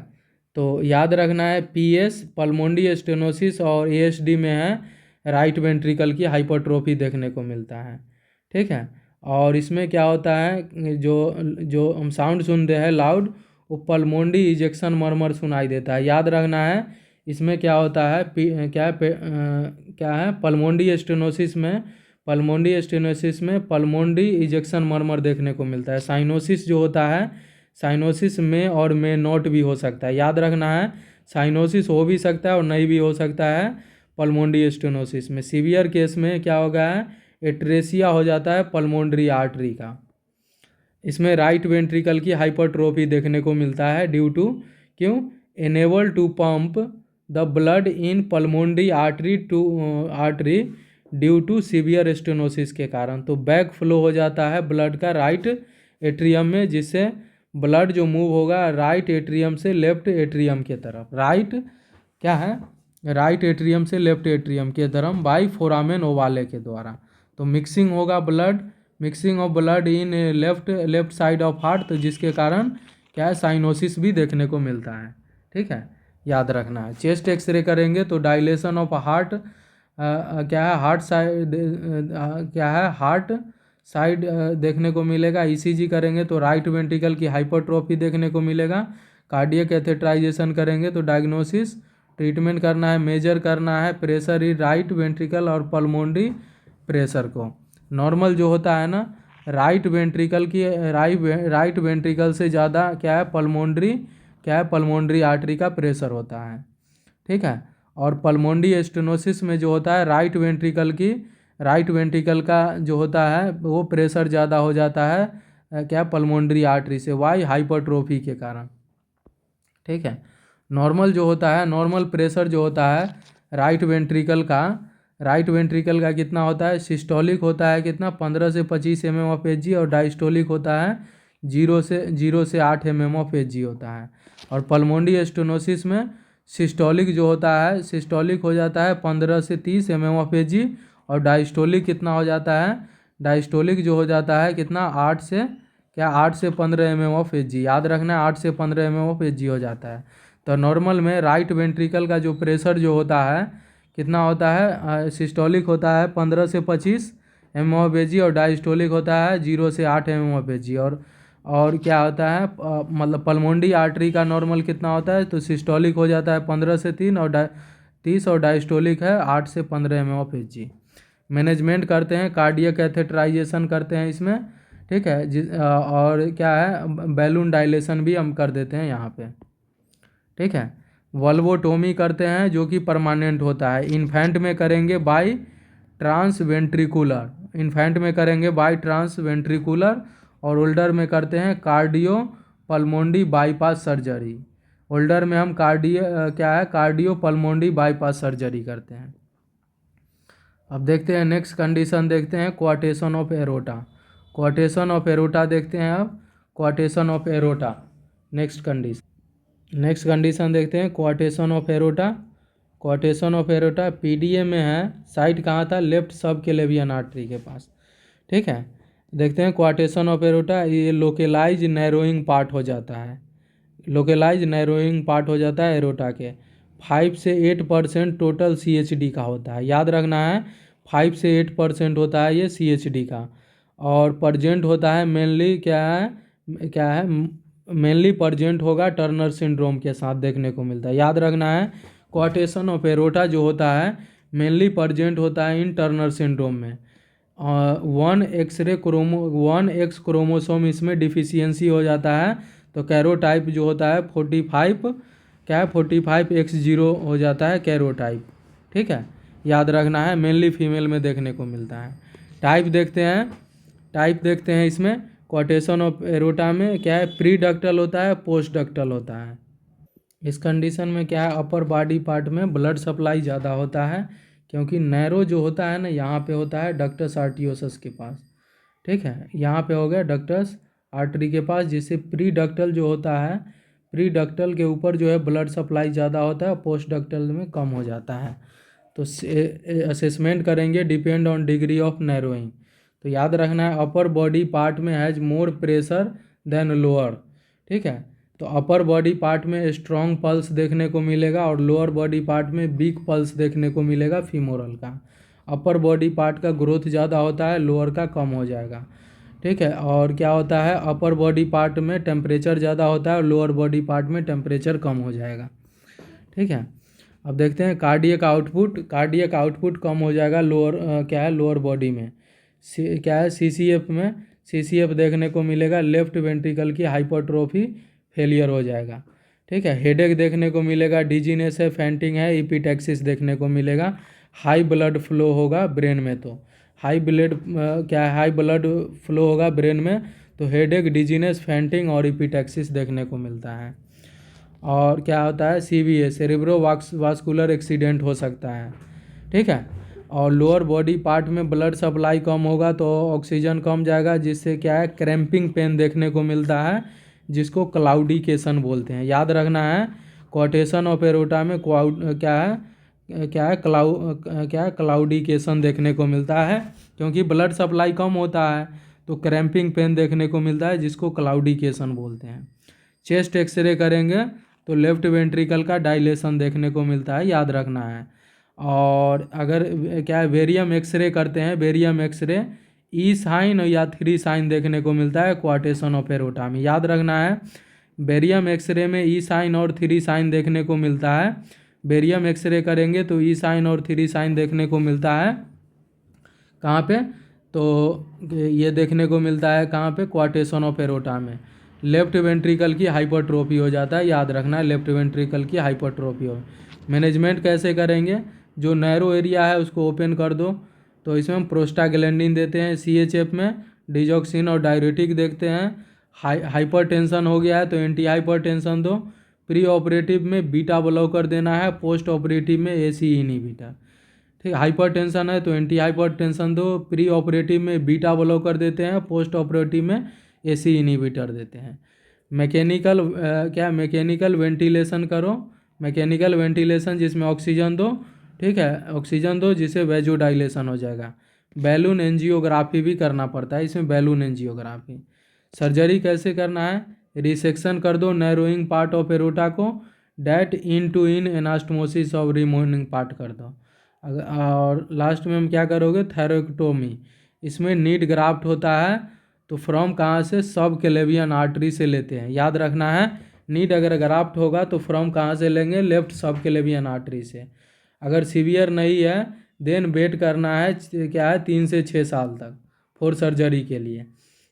तो याद रखना है PS पल्मोनरी स्टेनोसिस और ASD में है राइट वेंट्रिकल की हाइपरट्रोफी देखने को मिलता है, ठीक है। और इसमें क्या होता है, जो जो हम साउंड सुनते हैं लाउड, वो पल्मोनरी इजेक्शन मरमर सुनाई देता है। याद रखना है इसमें क्या होता है, क्या है पल्मोनरी स्टेनोसिस में पल्मोनरी इजेक्शन मरमर देखने को मिलता है। साइनोसिस जो होता है, साइनोसिस में और में नॉट भी हो सकता है। याद रखना है साइनोसिस हो भी सकता है और नहीं भी हो सकता है पल्मोनरी स्टेनोसिस में। सीवियर केस में क्या होगा है, एट्रेसिया हो जाता है पल्मोनरी आर्टरी का। इसमें राइट वेंट्रिकल की हाइपरट्रोफी देखने को मिलता है ड्यू टू, क्यों, unable to pump the blood in pulmonary artery due to severe stenosis के कारण। तो बैक फ्लो हो जाता है ब्लड का राइट एट्रियम में, जिससे ब्लड जो मूव होगा राइट एट्रियम से लेफ्ट एट्रियम के तरफ, राइट एट्रियम से लेफ्ट एट्रियम के तरफ बाई फोरामेन ओवाले के द्वारा। तो mixing of blood in left side of heart, तो जिसके कारण क्या है, साइनोसिस भी देखने को मिलता है, ठीक है। याद रखना है चेस्ट एक्सरे करेंगे तो dilation of heart heart side देखने को मिलेगा। ECG करेंगे तो राइट वेंट्रिकल की हाइपरट्रोफी देखने को मिलेगा। कार्डियक कैथेटराइजेशन करेंगे तो डायग्नोसिस, ट्रीटमेंट करना है, मेजर करना है प्रेशर इन राइट वेंट्रिकल और पल्मोनरी प्रेशर को। नॉर्मल जो होता है ना, राइट वेंट्रिकल से ज़्यादा क्या है, पल्मोनरी आर्टरी का प्रेशर होता है, ठीक है। और पल्मोनरी स्टेनोसिस में जो होता है राइट वेंट्रिकल का जो होता है वो प्रेशर ज़्यादा हो जाता है क्या, पल्मोनरी आर्टरी से, वाई हाइपरट्रोफी के कारण, ठीक है। नॉर्मल प्रेशर जो होता है राइट वेंट्रिकल का कितना होता है, सिस्टोलिक होता है कितना, 15 से 25 mm/Hg, और डायस्टोलिक होता है 0 से 8 mm/Hg होता है। और पल्मोनरी स्टेनोसिस में सिस्टोलिक जो होता है, सिस्टोलिक हो जाता है 15 से 30 mm/Hg, और डायस्टोलिक कितना हो जाता है, डायस्टोलिक जो हो जाता है कितना, 8 से 15 mm/Hg। याद रखना है 8 से 15 mm/Hg हो जाता है। तो नॉर्मल में राइट वेंट्रिकल का जो प्रेशर जो होता है कितना होता है, सिस्टोलिक होता है 15 से 25 mm/Hg, और डायस्टोलिक होता है 0 से 8 mm/Hg। और क्या होता है, मतलब पल्मोनरी आर्टरी का नॉर्मल कितना होता है, तो सिस्टोलिक हो जाता है 15 से 30, और डायस्टोलिक है 8 से 15 mm/Hg। मैनेजमेंट करते हैं, कार्डियक कैथेटराइजेशन करते हैं इसमें, ठीक है। और क्या है, बैलून डायलेशन भी हम कर देते हैं यहाँ पे, ठीक है। वल्वोटोमी करते हैं जो कि परमानेंट होता है। इन्फेंट में करेंगे बाई ट्रांसवेंट्रिकुलर, और ओल्डर में करते हैं cardio pulmonary bypass surgery. Older में हम कार्डियो पल्मोनरी बाईपास सर्जरी करते हैं। अब देखते हैं नेक्स्ट कंडीशन, देखते हैं क्वाटेशन ऑफ एरोटा देखते हैं अब, क्वाटेशन ऑफ एरोटा। नेक्स्ट कंडीशन देखते हैं क्वाटेशन ऑफ एरोटा। PDA में है, साइट कहाँ था, लेफ्ट सब क्लेवियन आर्टरी के पास, ठीक है। देखते हैं क्वाटेशन ऑफ एरोटा, ये लोकेलाइज नैरोइंग पार्ट हो जाता है एरोटा के। 5 से 8% टोटल CHD का होता है। याद रखना है 5 से 8% होता है ये CHD का, और प्रजेंट होता है मेनली मेनली प्रजेंट होगा टर्नर सिंड्रोम के साथ देखने को मिलता है। याद रखना है क्वाटेशन ऑफ एरोटा जो होता है मेनली प्रजेंट होता है इन टर्नर सिंड्रोम में। 1X क्रोमोसोम इसमें डिफिशियंसी हो जाता है, तो कैरोटाइप जो होता है 45 क्या है 45x0 हो जाता है कैरोटाइप। ठीक है, याद रखना है, मेनली फीमेल में देखने को मिलता है। टाइप देखते हैं इसमें क्वाटेशन ऑफ एरोटा में क्या है, प्री डक्टल होता है, पोस्ट डक्टल होता है। इस कंडीशन में क्या है, अपर बॉडी पार्ट में ब्लड सप्लाई ज़्यादा होता है, क्योंकि नैरो जो होता है ना यहाँ पे होता है डक्टस आर्टियोसस के पास। ठीक है, यहाँ पे हो गया डक्टस आर्टरी के पास, जिससे प्री डक्टल जो होता है, प्री डक्टल के ऊपर जो है ब्लड सप्लाई ज़्यादा होता है, पोस्ट डक्टल में कम हो जाता है। तो असेसमेंट करेंगे depend on degree of narrowing. तो याद रखना है अपर बॉडी पार्ट में has more pressure than lower. ठीक है, तो अपर बॉडी पार्ट में स्ट्रॉन्ग पल्स देखने को मिलेगा और लोअर बॉडी पार्ट में वीक पल्स देखने को मिलेगा फीमोरल का। अपर बॉडी पार्ट का ग्रोथ ज़्यादा होता है, लोअर का कम हो जाएगा। ठीक है, और क्या होता है, अपर बॉडी पार्ट में टेम्परेचर ज़्यादा होता है और लोअर बॉडी पार्ट में टेम्परेचर कम हो जाएगा। ठीक है, अब देखते हैं कार्डियक आउटपुट कम हो जाएगा लोअर क्या है लोअर बॉडी में। क्या है सीसीएफ में, सीसीएफ देखने को मिलेगा, लेफ्ट वेंट्रिकल की हाइपरट्रोफी फेलियर हो जाएगा। ठीक है, हेडेक देखने को मिलेगा, डिजीनेस है, फैंटिंग है, इपीटैक्सिस देखने को मिलेगा, हाई ब्लड फ्लो होगा ब्रेन में। तो हाई ब्लड फ्लो होगा ब्रेन में, तो हेडेक, डिजीनेस, फैंटिंग और इपीटैक्सिस देखने को मिलता है। और क्या होता है, सीवीए सेरेब्रो वास्कुलर एक्सीडेंट हो सकता है। ठीक है, और लोअर बॉडी पार्ट में ब्लड सप्लाई कम होगा तो ऑक्सीजन कम जाएगा, जिससे क्या है क्रैम्पिंग पेन देखने को मिलता है, जिसको क्लाउडिकेशन बोलते हैं। याद रखना है, क्वाटेशन ऑफ एरोटा में क्या है क्लाउडिकेशन देखने को मिलता है, क्योंकि ब्लड सप्लाई कम होता है तो क्रैम्पिंग पेन देखने को मिलता है, जिसको क्लाउडिकेशन बोलते हैं। चेस्ट एक्सरे करेंगे तो लेफ्ट वेंट्रिकल का डायलेशन देखने को मिलता है, याद रखना है। और अगर क्या है बेरियम एक्सरे करते हैं, बेरियम एक्सरे ई साइन या 3 साइन देखने को मिलता है क्वाटेशन ऑफ एरोटा में। याद रखना है, बेरियम एक्सरे में ई साइन और 3 साइन देखने को मिलता है। बेरियम एक्सरे करेंगे तो ई साइन और 3 साइन देखने को मिलता है कहाँ पे, तो ये देखने को मिलता है कहाँ पे, क्वाटेशन ऑफ एरोटा में। लेफ्ट वेंट्रिकल की हाइपरट्रोफी हो जाता है, याद रखना है लेफ्ट वेंट्रिकल की हाइपरट्रोफी हो। मैनेजमेंट कैसे करेंगे, जो नैरो एरिया है उसको ओपन कर दो, तो इसमें हम प्रोस्टाग्लैंडिन देते हैं, सीएचएफ में डिजॉक्सिन और डायरेटिक देखते हैं। हाइपरटेंशन हो गया है तो एंटी हाइपरटेंशन दो। प्री ऑपरेटिव में बीटा ब्लॉकर देना है, पोस्ट ऑपरेटिव में एसी इनहिबिटर। ठीक, हाइपरटेंशन है तो एंटी हाइपरटेंशन दो, प्री ऑपरेटिव में बीटा ब्लॉकर देते हैं, पोस्ट ऑपरेटिव में एसी इनहिबिटर देते हैं। मैकेनिकल वेंटिलेशन करो, मैकेनिकल वेंटिलेशन जिसमें ऑक्सीजन दो। ठीक है, ऑक्सीजन दो जिससे वेजोडाइलेशन हो जाएगा। बैलून एंजियोग्राफी भी करना पड़ता है इसमें, बैलून एंजियोग्राफी। सर्जरी कैसे करना है, रिसेक्शन कर दो नैरोइंग पार्ट ऑफ एरोटा को, that end to end anastomosis of removing part कर दो। और लास्ट में हम क्या करोगे, थैरोक्टोमी। इसमें नीड ग्राफ्ट होता है तो फ्रॉम कहाँ से, सब क्लेवियन आर्टरी से लेते हैं। याद रखना है, नीड अगर ग्राफ्ट होगा तो फ्रॉम कहाँ से लेंगे, लेफ्ट सब क्लेवियन आर्टरी से। अगर सीवियर नहीं है देन वेट करना है क्या है 3 से 6 साल तक फॉर सर्जरी के लिए।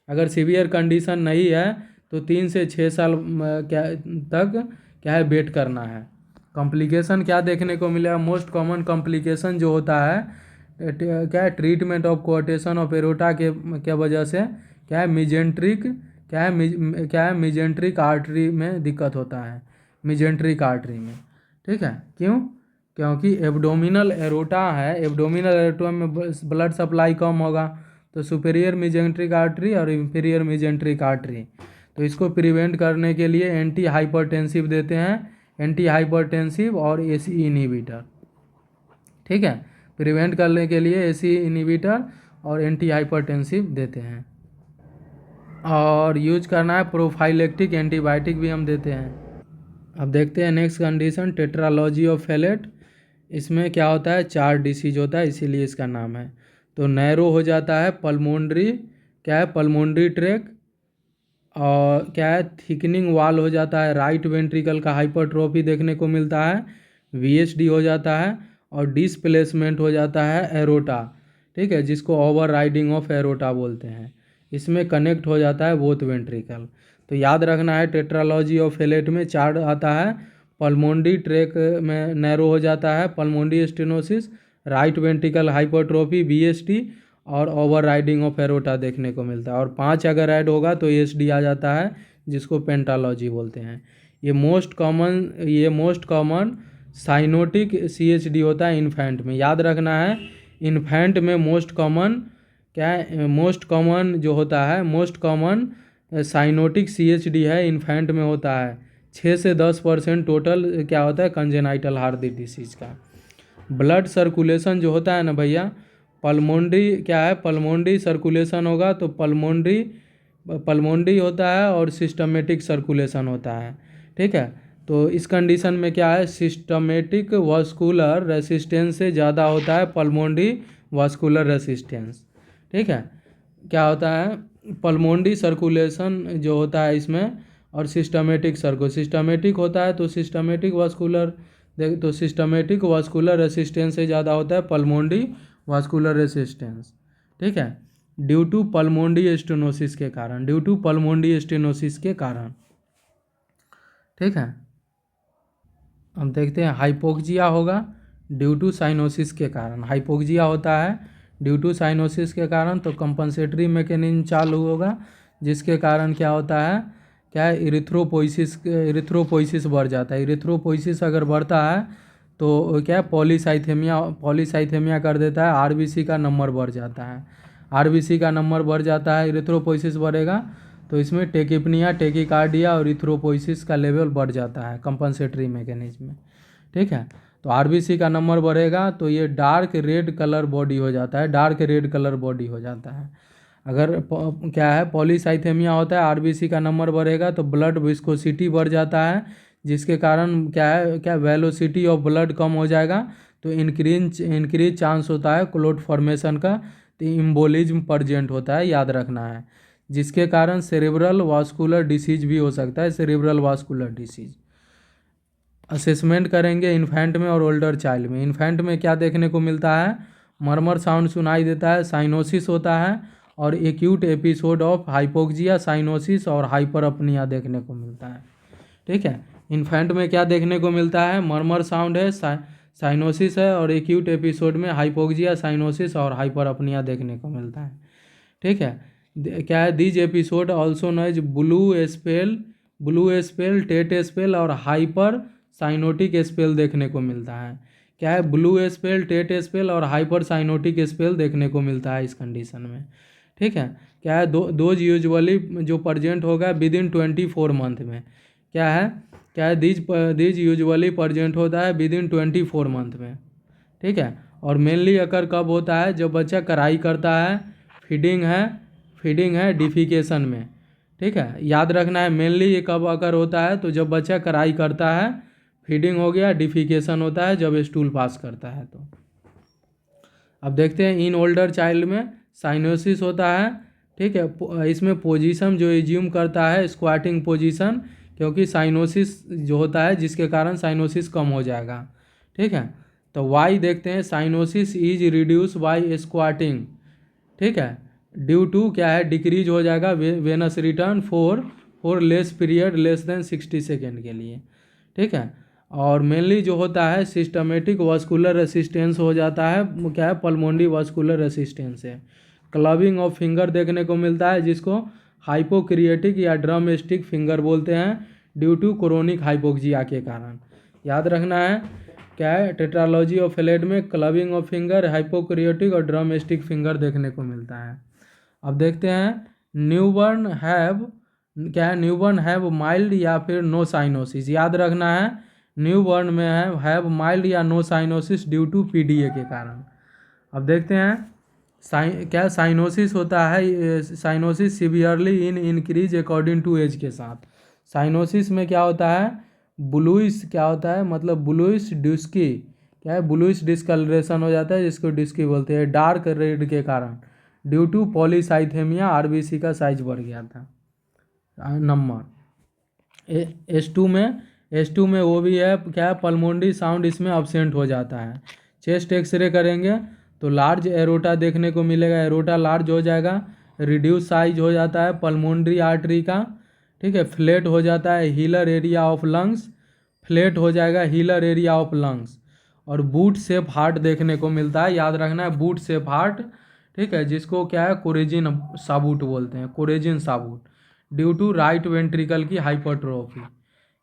अगर सीवियर कंडीशन नहीं है तो 3 से 6 साल क्या है वेट करना है। कॉम्प्लिकेशन क्या देखने को मिलेगा, मोस्ट कॉमन कॉम्प्लिकेशन जो होता है क्या है, treatment of quotation of aorta के वजह से क्या है मिजेंट्रिक आर्टरी में दिक्कत होता है, मिजेंट्रिक आर्टरी में। ठीक है, क्यों, क्योंकि एब्डोमिनल एरोटा है, एब्डोमिनल एरोटा में ब्लड सप्लाई कम होगा, तो सुपेरियर मिजेंट्रिक आर्टरी और इंफीरियर मिजेंट्रिक आर्टरी। तो इसको प्रिवेंट करने के लिए एंटी हाइपरटेंसिव देते हैं, एंटी हाइपरटेंसिव और एसी इनहिबिटर। ठीक है, प्रिवेंट करने के लिए एसी इनहिबिटर और एंटी हाइपरटेंसिव देते हैं। और यूज करना है प्रोफाइलेक्टिक एंटीबायोटिक भी हम देते हैं। अब देखते हैं next condition, tetralogy of Fallot. इसमें क्या होता है, 4 डिसीज होता है इसीलिए इसका नाम है। तो नैरो हो जाता है पल्मोनरी, क्या है पल्मोनरी ट्रैक, और क्या है थिकनिंग वाल हो जाता है, राइट वेंट्रिकल का हाइपरट्रोफी देखने को मिलता है, वीएचडी हो जाता है, और डिस्प्लेसमेंट हो जाता है एरोटा। ठीक है, जिसको ओवर राइडिंग ऑफ एरोटा बोलते हैं। इसमें कनेक्ट हो जाता है बोथ वेंट्रिकल। तो याद रखना है टेट्रालॉजी ऑफ फैलेट में 4 आता है, पल्मोनरी ट्रैक में नैरो हो जाता है, pulmonary stenosis, right ventricle hypertrophy VST, और ओवर राइडिंग ऑफ एरोटा देखने को मिलता है। और 5 अगर ऐड होगा तो ASD आ जाता है, जिसको पेंटालॉजी बोलते हैं। ये मोस्ट कॉमन साइनोटिक CHD होता है इन्फेंट में। याद रखना है, इन्फेंट में मोस्ट कॉमन क्या है, मोस्ट कॉमन जो होता है, मोस्ट कॉमन साइनोटिक CHD है, इन्फेंट में होता है। 6 से 10% टोटल क्या होता है कंजेनाइटल हार्ट डिसीज का। ब्लड सर्कुलेशन जो होता है ना भैया, पल्मोनरी क्या है, पल्मोनरी सर्कुलेशन होगा तो पल्मोनरी होता है और सिस्टमेटिक सर्कुलेशन होता है। ठीक है, तो इस कंडीशन में क्या है, सिस्टमेटिक वास्कुलर रेसिस्टेंस से ज़्यादा होता है पल्मोनरी वास्कुलर रेसिस्टेंस। ठीक है, क्या होता है पल्मोनरी सर्कुलेशन जो होता है इसमें, और सिस्टमेटिक होता है तो सिस्टमेटिक वास्कुलर रेसिस्टेंस से ज़्यादा होता है पल्मोनरी वास्कुलर रेसिस्टेंस। ठीक है, ड्यू टू पल्मोनरी स्टेनोसिस के कारण। ठीक है, हम देखते हैं हाइपोक्सिया होगा ड्यू टू साइनोसिस के कारण। हाइपोक्सिया होता है ड्यू टू साइनोसिस के कारण, तो कंपनसेटरी मैकेनिज्म चालू होगा, जिसके कारण क्या होता है, क्या है, इरिथ्रोपोइसिस बढ़ जाता है। इरिथ्रोपोइसिस अगर बढ़ता है तो क्या है, पॉलीसाइथेमिया कर देता है, RBC का नंबर बढ़ जाता है। RBC का नंबर बढ़ जाता है, इरिथ्रोपोइसिस बढ़ेगा तो इसमें टेकिपनिया, टेकिकार्डिया और इरिथ्रोपोइसिस का लेवल बढ़ जाता है कंपनसेटरी मैकेनिज्म में। ठीक है, तो RBC का नंबर बढ़ेगा तो ये डार्क रेड कलर बॉडी हो जाता है। अगर क्या है, पॉलीसाइथेमिया होता है, RBC का नंबर बढ़ेगा तो ब्लड विस्कोसिटी बढ़ जाता है, जिसके कारण क्या वेलोसिटी ऑफ ब्लड कम हो जाएगा, तो इंक्रीज चांस होता है क्लोट फॉर्मेशन का, तो इम्बोलिज्म प्रेजेंट होता है, याद रखना है, जिसके कारण सेरेब्रल वास्कुलर डिसीज भी हो सकता है, सेरेब्रल वास्कुलर डिसीज। असेसमेंट करेंगे इन्फेंट में और ओल्डर चाइल्ड में। इन्फेंट में क्या देखने को मिलता है, मरमर साउंड सुनाई देता है, साइनोसिस होता है, और acute episode of hypoxia, cyanosis और हाइपरअपनिया देखने को मिलता है। ठीक है, इन्फेंट में क्या देखने को मिलता है, मरमर साउंड है, साइनोसिस है, और एक्यूट एपिसोड में हाइपोक्सिया, साइनोसिस और हाइपरअपनिया देखने को मिलता है। ठीक है, क्या है, these episode also knows blue spell, tet spell और हाइपर साइनोटिक स्पेल देखने को मिलता है। क्या है, ब्लू स्पेल, टेट स्पेल और हाइपर साइनोटिक स्पेल देखने को मिलता है इस कंडीशन में। ठीक है, क्या है, दोज यूजुअली जो प्रेजेंट होगा विद इन 24 मंथ में। क्या है दीज यूजुअली प्रेजेंट होता है विद इन 24 मंथ में। ठीक है, और मेनली अकर कब होता है, जब बच्चा कराई करता है, फीडिंग है डिफिकेशन में। ठीक है, याद रखना है, मेनली ये कब अकर होता है, तो जब बच्चा कराई करता है, फीडिंग हो गया, डिफिकेशन होता है जब स्टूल पास करता है। तो अब देखते हैं इन ओल्डर चाइल्ड में साइनोसिस होता है। ठीक है, इसमें पोजीशन जो एज्यूम करता है स्क्वाटिंग पोजीशन, क्योंकि साइनोसिस जो होता है जिसके कारण साइनोसिस कम हो जाएगा। ठीक है, तो वाई देखते हैं, cyanosis is reduce by squatting. ठीक है, ड्यू टू क्या है, डिक्रीज हो जाएगा venous return for less period less than 60 second के लिए। ठीक है, और मेनली जो होता है सिस्टमेटिक वास्कुलर रेसिस्टेंस हो जाता है, क्या है, पल्मोनरी वास्कुलर रेसिस्टेंस है। क्लबिंग ऑफ फिंगर देखने को मिलता है, जिसको हाइपोक्रिएटिक या ड्रम स्टिक फिंगर बोलते हैं, ड्यू टू क्रोनिक हाइपोक्सिया के कारण। याद रखना है, क्या है, टेट्रालॉजी ऑफ फ्लैट में क्लबिंग ऑफ फिंगर, हाइपोक्रिएटिक और ड्रम स्टिक फिंगर देखने को मिलता है। अब देखते हैं न्यूबॉर्न हैव माइल्ड या फिर नो साइनोसिस। याद रखना है, न्यूबॉर्न में हैव माइल्ड या no cyanosis due to PDA के कारण। अब देखते हैं क्या साइनोसिस होता है, cyanosis severely increase according to age के साथ। साइनोसिस में क्या होता है, ब्लूइश क्या होता है, मतलब ब्लूइश डिस्की, क्या है, ब्लूइश डिस्कलरेशन हो जाता है, जिसको डिस्की बोलते हैं, डार्क रेड के कारण, ड्यू टू पॉलीसाइथेमिया, RBC का साइज बढ़ गया था। नंबर S2 में वो भी है, क्या है, पल्मोनरी साउंड इसमें अब्सेंट हो जाता है। चेस्ट एक्सरे करेंगे तो लार्ज एरोटा देखने को मिलेगा, एरोटा लार्ज हो जाएगा, रिड्यूस साइज हो जाता है पल्मोनरी आर्टरी का। ठीक है, फ्लैट हो जाता है healer area of lungs, flat हो जाएगा हीलर एरिया ऑफ लंग्स, और बूट शेप हार्ट देखने को मिलता है, याद रखना है बूट शेप हार्ट, ठीक है, जिसको क्या है कोरेजिन साबूट बोलते हैं, कोरेजिन साबूट, ड्यू टू राइट वेंट्रिकल की हाइपरट्रोफी।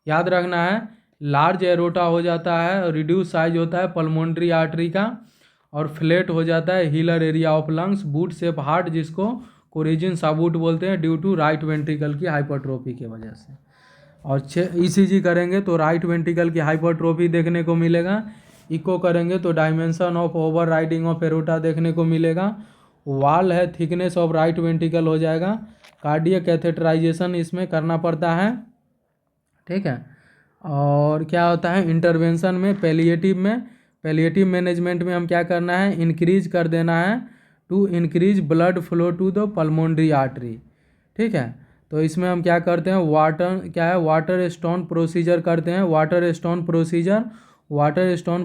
याद रखना है लार्ज एरोटा हो जाता है, रिड्यूस साइज होता है पल्मोनरी आर्टरी का, और फ्लैट हो जाता है healer area of lungs, boot shape heart जिसको कोरिजिन साबूट बोलते हैं, ड्यू टू राइट वेंट्रिकल की हाइपरट्रोफी की वजह से। और ईसीजी करेंगे तो राइट वेंट्रिकल की हाइपरट्रोफी देखने को मिलेगा, इको करेंगे तो dimension of over riding of aorta देखने को मिलेगा, वाल है थिकनेस ऑफ राइट वेंट्रिकल हो जाएगा, कार्डियक कैथेटराइजेशन इसमें करना पड़ता है, ठीक है। और क्या होता है इंटरवेंशन में, पैलिएटिव मैनेजमेंट में हम क्या करना है, इंक्रीज कर देना है to increase blood flow to the pulmonary artery, ठीक है। तो इसमें हम क्या करते हैं वाटर स्टोन प्रोसीजर करते हैं, वाटर स्टोन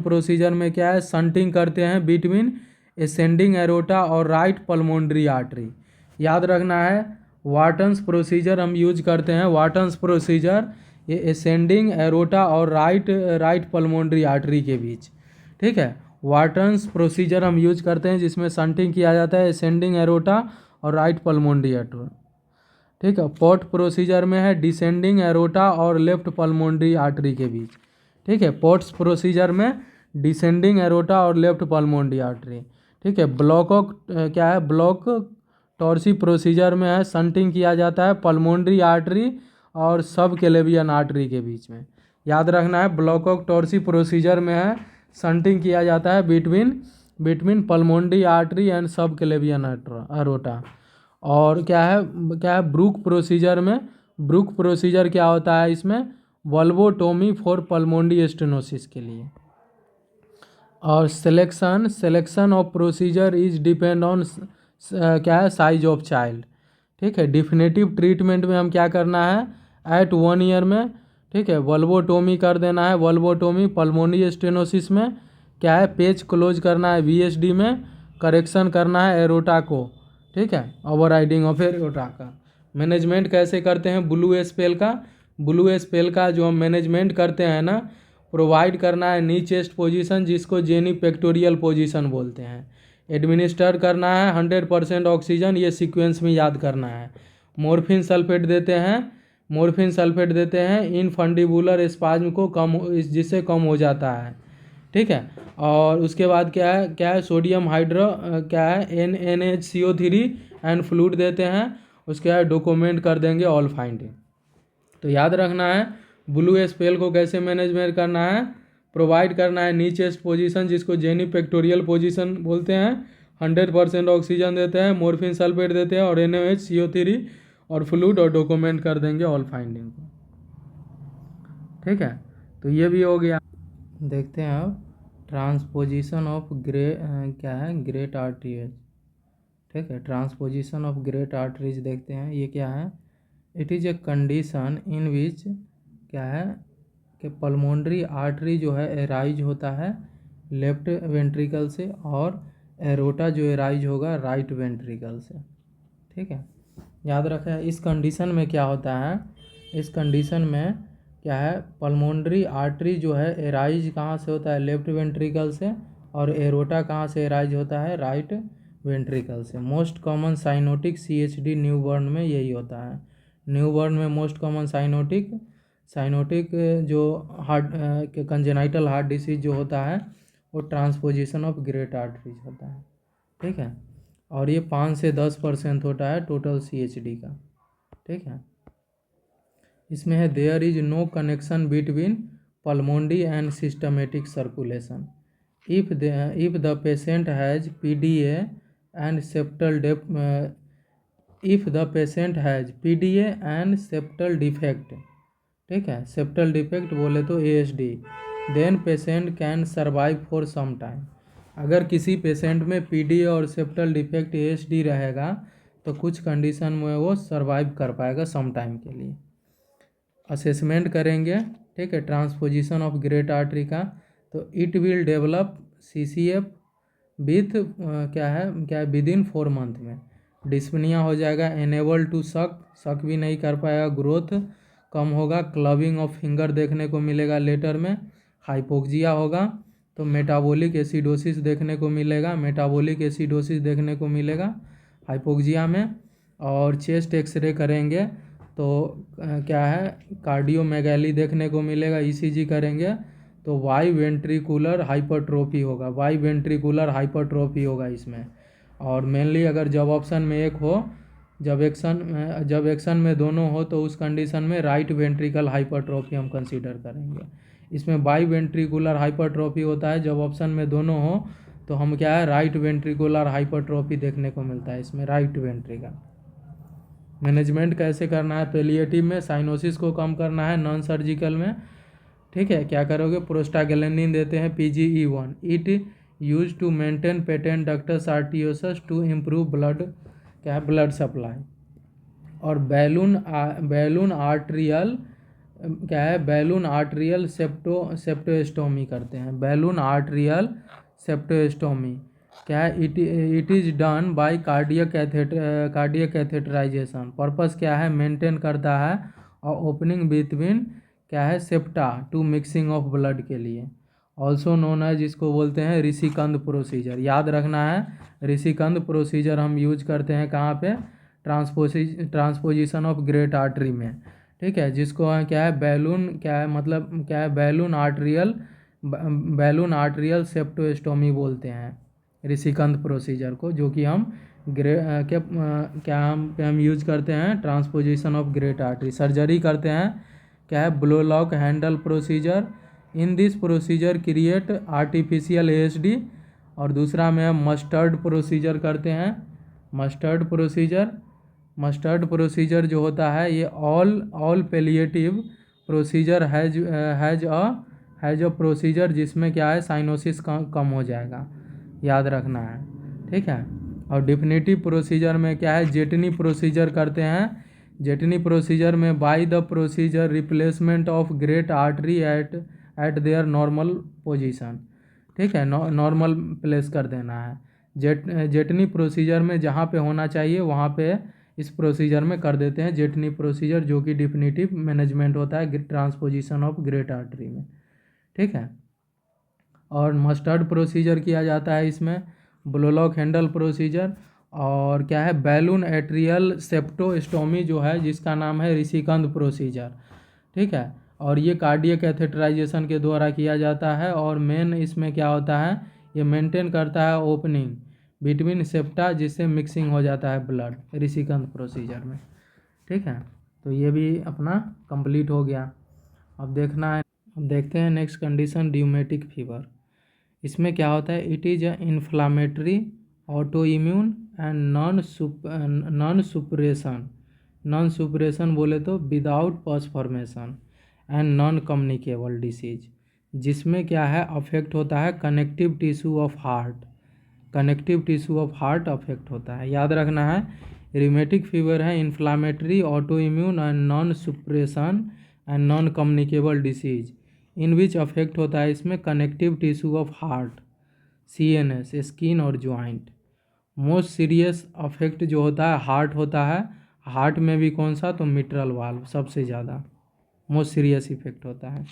प्रोसीजर में क्या है संटिंग करते हैं बिटवीन एसेंडिंग एरोटा और राइट पल्मोनरी आर्टरी। याद रखना है वाटन्स प्रोसीजर हम यूज करते हैं, वाटन्स प्रोसीजर ये एसेंडिंग एरोटा और राइट पल्मोनरी आर्टरी के बीच, ठीक है। वाटन्स प्रोसीजर हम यूज करते हैं जिसमें संटिंग किया जाता है एसेंडिंग एरोटा और राइट पल्मोनरी आर्टरी, ठीक है। पॉट प्रोसीजर में है डिसेंडिंग एरोटा और लेफ्ट पल्मोनरी आर्टरी के बीच, ठीक है। पॉट्स प्रोसीजर में डिसेंडिंग एरोटा और लेफ्ट पल्मोनरी आर्टरी, ठीक है। ब्लॉक टॉर्सी प्रोसीजर में है संटिंग किया जाता है पल्मोनरी आर्टरी और सब क्लेवियन आर्टरी के बीच में। याद रखना है ब्लॉक ऑफ टॉर्सी प्रोसीजर में है संटिंग किया जाता है बिटवीन पल्मोनरी आर्टरी एंड सब क्लेवियन एरोटा। और क्या है ब्रूक प्रोसीजर क्या होता है इसमें वल्वोटोमी फॉर पल्मोनरी स्टेनोसिस के लिए। और selection of procedure is depend on क्या है साइज ऑफ चाइल्ड, ठीक है। डिफिनेटिव ट्रीटमेंट में हम क्या करना है एट 1 ईयर में, ठीक है, वल्वोटोमी कर देना है, वल्वोटोमी पल्मोनरी स्टेनोसिस में क्या है पेच क्लोज करना है, वीएसडी में करेक्शन करना है एरोटा को, ठीक है, ओवर राइडिंग ऑफ एरोटा का। मैनेजमेंट कैसे करते हैं ब्लू स्पेल का जो हम मैनेजमेंट करते हैं ना, प्रोवाइड करना है नी चेस्ट पोजीशन जिसको जेनी पेक्टोरियल पोजीशन बोलते हैं, एडमिनिस्टर करना है 100% ऑक्सीजन, ये सीक्वेंस में याद करना है। मॉर्फिन सल्फेट देते हैं इन फंडिबुलर स्पाज्म को जिससे कम हो जाता है, ठीक है। और उसके बाद क्या है sodium hydro NaHCO3 and fluid देते हैं, उसके बाद डॉक्यूमेंट कर देंगे ऑल फाइंडिंग। तो याद रखना है ब्लू स्पेल को कैसे मैनेजमेंट करना है, प्रोवाइड करना है नी चेस्ट पोजीशन जिसको जेनी पेक्टोरियल पोजीशन बोलते हैं, 100% ऑक्सीजन देते हैं, मॉर्फिन सल्फेट देते हैं और NaHCO3 और फ्लूइड, और डॉक्यूमेंट कर देंगे ऑल फाइंडिंग को, ठीक है। तो ये भी हो गया। देखते हैं अब ट्रांसपोजिशन ऑफ ग्रेट आर्टरीज, ठीक है। ट्रांसपोजिशन ऑफ ग्रेट आर्टरीज देखते हैं ये क्या है। It is a condition in which क्या है कि पल्मोनरी आर्टरी जो है एराइज होता है लेफ्ट वेंट्रिकल से और एरोटा जो एराइज होगा राइट वेंट्रिकल से, ठीक है। याद रखें इस कंडीशन में क्या होता है, इस कंडीशन में क्या है पल्मोनरी आर्टरी जो है एराइज कहाँ से होता है लेफ्ट वेंट्रिकल से, और एरोटा कहाँ से एराइज होता है राइट वेंट्रिकल से। Most common cyanotic CHD newborn में यही होता है, न्यूबॉर्न में मोस्ट कॉमन साइनोटिक जो हार्ट कंजेनाइटल हार्ट डिसीज जो होता है वो ट्रांसपोजिशन ऑफ ग्रेट आर्टरीज होता है, ठीक है। और ये 5 से 10% होता है टोटल CHD का, ठीक है। इसमें है there is no connection between pulmonary and systematic circulation if the patient has PDA and septal defect, ठीक है, सेप्टल डिफेक्ट बोले तो ASD, then patient can survive for some time. अगर किसी पेशेंट में PDA और सेप्टल डिफेक्ट ASD रहेगा तो कुछ कंडीशन में वो सर्वाइव कर पाएगा सम टाइम के लिए। असेसमेंट करेंगे, ठीक है, ट्रांसपोजिशन ऑफ ग्रेट आर्टरी का, तो it will develop CCF with क्या है विद इन 4 मंथ में डिस्पनिया हो जाएगा, एनेबल टू सक भी नहीं कर पाएगा, ग्रोथ कम होगा, क्लबिंग ऑफ फिंगर देखने को मिलेगा लेटर में, हाइपोक्सिया होगा तो मेटाबॉलिक एसिडोसिस देखने को मिलेगा, मेटाबॉलिक एसिडोसिस देखने को मिलेगा हाइपोक्सिया में। और चेस्ट एक्सरे करेंगे तो क्या है, कार्डियोमेगैली देखने को मिलेगा, ईसीजी करेंगे तो वाई वेंट्रिकुलर हाइपरट्रोफी होगा, वाई वेंट्रिकुलर हाइपरट्रोफी होगा इसमें। और मेनली अगर जब ऑप्शन में एक हो, जब एक्शन में दोनों हो तो उस कंडीशन में राइट वेंट्रिकल हाइपरट्रोफी हम कंसीडर करेंगे। इसमें बाई वेंट्रिकुलर हाइपरट्रोफी होता है, जब ऑप्शन में दोनों हो तो हम क्या है, राइट वेंट्रिकुलर हाइपरट्रोफी देखने को मिलता है इसमें, राइट वेंट्रिकल। मैनेजमेंट कैसे करना है, पैलिएटिव में साइनोसिस को कम करना है, नॉन सर्जिकल में, ठीक है, क्या करोगे, प्रोस्टाग्लैंडिन देते हैं PGE1, it use to maintain patent ductus arteriosus to improve blood, क्या है, ब्लड सप्लाई। और बैलून आर्ट्रियल, क्या है, बैलून आर्ट्रियल सेप्टोस्टोमी करते हैं, बैलून आर्ट्रियल सेप्टोस्टोमी क्या है, it is done by cardiac catheterization. Purpose क्या है, मेंटेन करता है और ओपनिंग बिटवीन क्या है, septa to mixing of blood के लिए। ऑल्सो नोन है, जिसको बोलते हैं ऋषिकंद प्रोसीजर। याद रखना है, ऋषिकंद प्रोसीजर हम यूज करते हैं कहाँ पे, ट्रांसपोजिशन ऑफ ग्रेट आर्टरी में, ठीक है, जिसको क्या है, बैलून, क्या है मतलब, क्या है, बैलून आर्ट्रियल सेप्टोस्टोमी बोलते हैं ऋषिकंद प्रोसीजर को, जो कि हम हम यूज करते हैं transposition of great artery. Surgery करते हैं क्या है, blow lock handle procedure. In this procedure create artificial ASD। और दूसरा में हम मस्टर्ड प्रोसीजर करते हैं, मस्टर्ड प्रोसीजर जो होता है ये all palliative procedure has a procedure जिसमें क्या है, साइनोसिस कम हो जाएगा, याद रखना है, ठीक है। और डिफिनिटिव प्रोसीजर में क्या है, जेटनी प्रोसीजर करते हैं। जेटनी प्रोसीजर में by the procedure replacement of great artery eight there normal position, ठीक है, नॉर्मल प्लेस कर देना है। जेटनी प्रोसीजर में जहाँ पे होना चाहिए वहाँ पे इस प्रोसीजर में कर देते हैं जेटनी प्रोसीजर, जो कि डिफिनिटिव मैनेजमेंट होता है ट्रांसपोजिशन ऑफ ग्रेट आर्टरी में, ठीक है। और मस्टर्ड प्रोसीजर किया जाता है इसमें, ब्लोलॉक हैंडल प्रोसीजर। और क्या है, बैलून एट्रियल सेप्टोस्टोमी जो है, जिसका नाम है ऋषिकंद प्रोसीजर, ठीक है। और ये कार्डियक कैथेटराइजेशन के द्वारा किया जाता है। और मेन इसमें क्या होता है, ये मेंटेन करता है ओपनिंग बिटवीन सेप्टा, जिससे मिक्सिंग हो जाता है ब्लड, ऋषिकंद प्रोसीजर में, ठीक है। तो ये भी अपना कंप्लीट हो गया। अब देखते हैं नेक्स्ट कंडीशन, ड्यूमेटिक फीवर। इसमें क्या होता है, it is a inflammatory autoimmune and non suppuration बोले तो without pus formation and non communicable disease, जिसमें क्या है, अफेक्ट होता है connective tissue of heart affect होता है, याद रखना है। रिमेटिक फीवर है inflammatory autoimmune and non suppression and non communicable disease, in which affect होता है इसमें connective tissue of heart, CNS, skin और ज्वाइंट। मोस्ट सीरियस अफेक्ट जो होता है हार्ट होता है, हार्ट में भी कौन सा, तो मिट्रल वाल्व सबसे ज़्यादा मोस्ट सीरियस इफेक्ट होता है।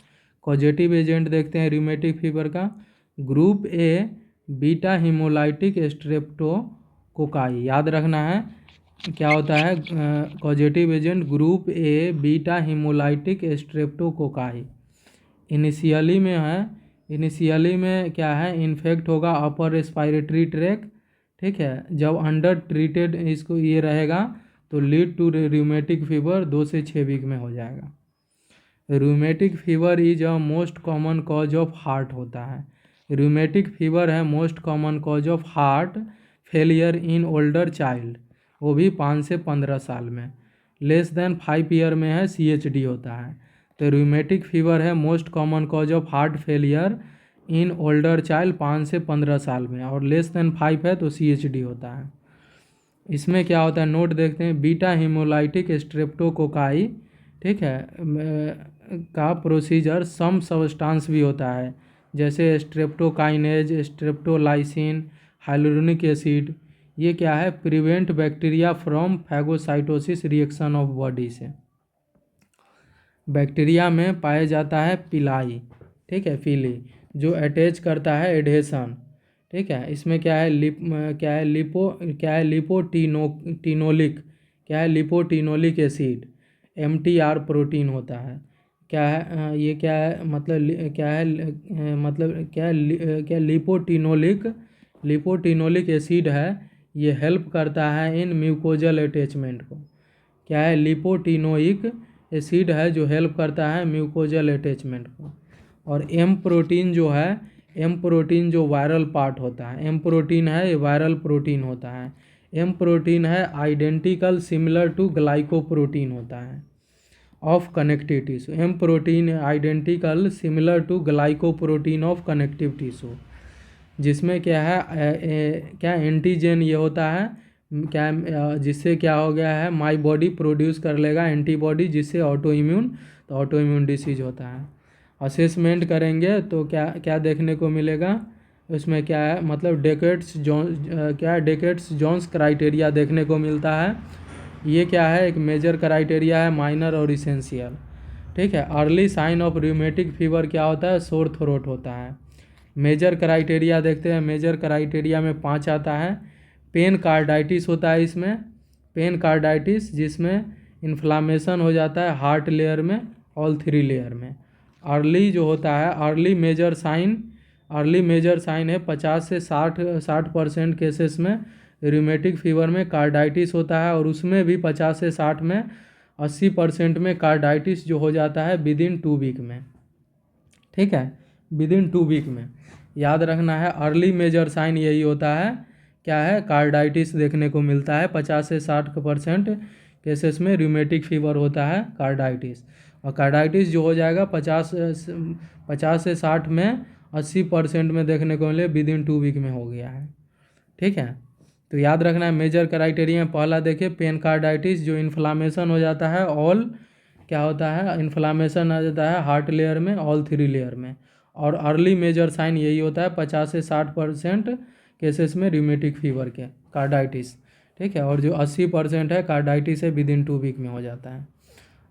कॉजेटिव एजेंट देखते हैं रिमेटिक फीवर का, group A beta haemolytic streptococci, याद रखना है क्या होता है, causative agent group A beta haemolytic streptococci. Initially में क्या है, इन्फेक्ट होगा अपर रेस्पिरेटरी ट्रैक, ठीक है। जब अंडर ट्रीटेड इसको ये रहेगा तो लीड टू रूमेटिक फीवर 2 से 6 वीक में हो जाएगा। Rheumatic fever is a most common cause of heart होता है, रूमेटिक फीवर है most common cause of heart failure in older child, वो भी 5 से 15 साल में। लेस देन 5 ईयर में है CHD होता है। तो रूमेटिक फीवर है most common cause of heart failure in older child 5 से 15 साल में, और लेस देन 5 है तो CHD होता है। इसमें क्या होता है, नोट देखते हैं, बीटा हिमोलाइटिक स्ट्रेप्टोकोकाई, ठीक है, का प्रोसीजर सम सब्सटेंस भी होता है, जैसे स्ट्रेप्टोकाइनेज, स्ट्रेप्टोलाइसिन, हाइलुरोनिक एसिड। ये क्या है, prevent bacteria from phagocytosis reaction of body से। बैक्टीरिया में पाया जाता है पिलाई, ठीक है, पीली, जो अटैच करता है एडहेशन, ठीक है। इसमें क्या है लिपोटिनोलिक, क्या है लिपोटिनोलिक एसिड, MTR प्रोटीन होता है। क्या है ये क्या है मतलब क्या है मतलब क्या है क्या लिपोटिनोलिक एसिड है, ये हेल्प करता है इन म्यूकोजल अटैचमेंट को। क्या है लिपोटिनोइक एसिड है जो हेल्प करता है म्यूकोजल अटैचमेंट को। और एम प्रोटीन जो है, एम प्रोटीन जो वायरल पार्ट होता है, एम प्रोटीन है ये वायरल प्रोटीन होता है। एम प्रोटीन है आइडेंटिकल सिमिलर टू ग्लाइकोप्रोटीन होता है of connective tissue. M protein identical similar to glycoprotein of connective tissue, जिसमें क्या है क्या एंटीजन ये होता है, क्या जिससे क्या हो गया है माई बॉडी प्रोड्यूस कर लेगा एंटीबॉडी, जिससे ऑटो इम्यून डिसीज होता है। असेसमेंट करेंगे तो क्या क्या देखने को मिलेगा उसमें, क्या है मतलब डेकेट्स जोन्स क्राइटेरिया देखने को मिलता है। ये क्या है एक मेजर क्राइटेरिया है, माइनर और इसेंशियल, ठीक है। Early sign of rheumatic fever क्या होता है, सोर थ्रोट होता है। मेजर क्राइटेरिया देखते हैं, मेजर क्राइटेरिया में 5 आता है। पेन कार्डाइटिस होता है इसमें, पेन कार्डाइटिस जिसमें इन्फ्लामेशन हो जाता है हार्ट लेयर में, ऑल 3 लेयर में। अर्ली जो होता है, अर्ली मेजर साइन है 50 से 60% केसेस में रूमेटिक फीवर में कार्डाइटिस होता है, और उसमें भी 50 से 60 में 80% में कार्डाइटिस जो हो जाता है विदिन 2 वीक में, ठीक है, विदिन 2 वीक में। याद रखना है अर्ली मेजर साइन यही होता है, क्या है कार्डाइटिस देखने को मिलता है 50 से 60% केसेस में रूमेटिक फीवर होता है कार्डाइटिस। और कार्डाइटिस जो हो जाएगा 50 से 60 में 80% में देखने को मिले विदिन 2 वीक में हो गया है, ठीक है। तो याद रखना है मेजर क्राइटेरिया पहला देखिए पेन कार्डाइटिस, जो इन्फ्लामेशन हो जाता है ऑल, क्या होता है इन्फ्लामेशन आ जाता है हार्ट लेयर में, ऑल 3 लेयर में। और अर्ली मेजर साइन यही होता है 50 से 60% केसेस में रूमेटिक फीवर के कार्डाइटिस, ठीक है। और जो 80% है कार्डाइटिस है विदिन 2 वीक में हो जाता है।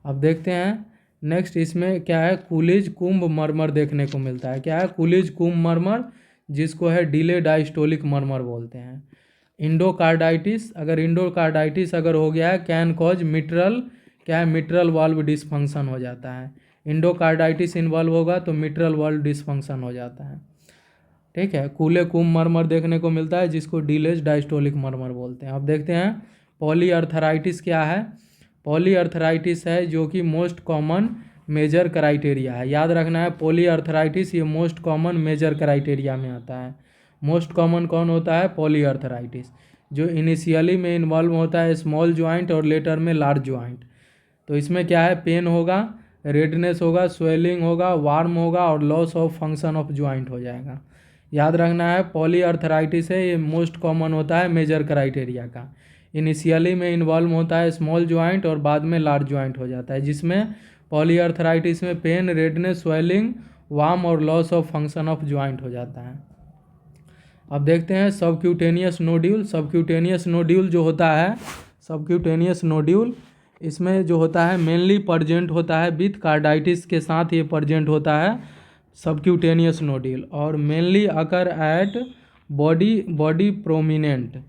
अब देखते हैं नेक्स्ट, इसमें क्या है कूलिज कुंभ मरमर देखने को मिलता है। क्या है कूलिज कुंभ मरमर, जिसको है डिले डायस्टोलिक मरमर बोलते हैं। इंडोकार्डाइटिस, अगर इंडोकार्डाइटिस अगर हो गया है कैन कॉज मिट्रल, क्या है मिट्रल वाल्व डिसफंक्शन हो जाता है। इंडोकार्डाइटिस इन्वॉल्व होगा तो मिट्रल वाल्व डिसफंक्शन हो जाता है, ठीक है। कूले कुंभ मरमर देखने को मिलता है जिसको डिलेज डायस्टोलिक मरमर बोलते हैं। अब देखते हैं पॉलीअर्थराइटिस क्या है। पॉलीअर्थराइटिस है जो कि मोस्ट कॉमन मेजर क्राइटेरिया है। याद रखना है पॉलीअर्थराइटिस ये मोस्ट कॉमन मेजर क्राइटेरिया में आता है। मोस्ट कॉमन कौन होता है, पॉलीअर्थराइटिस, जो इनिशियली में इन्वॉल्व होता है स्मॉल ज्वाइंट और लेटर में लार्ज ज्वाइंट। तो इसमें क्या है पेन होगा, रेडनेस होगा, स्वेलिंग होगा, वार्म होगा और loss of function of joint हो जाएगा। याद रखना है पॉलीअर्थराइटिस है ये मोस्ट कॉमन होता है मेजर क्राइटेरिया का। इनिशियली में इन्वॉल्व होता है स्मॉल ज्वाइंट और बाद में लार्ज ज्वाइंट हो जाता है, जिसमें पॉलीअर्थराइटिस में पेन, रेडनेस, स्वेलिंग, वार्म और loss of function of joint हो जाता है। अब देखते हैं सबक्यूटेनियस नोड्यूल। सबक्यूटेनियस नोड्यूल जो होता है, सबक्यूटेनियस नोड्यूल इसमें जो होता है मेनली प्रजेंट होता है विथ कार्डाइटिस के साथ ये प्रजेंट होता है सबक्यूटेनियस नोड्यूल, और mainly occur at body prominent,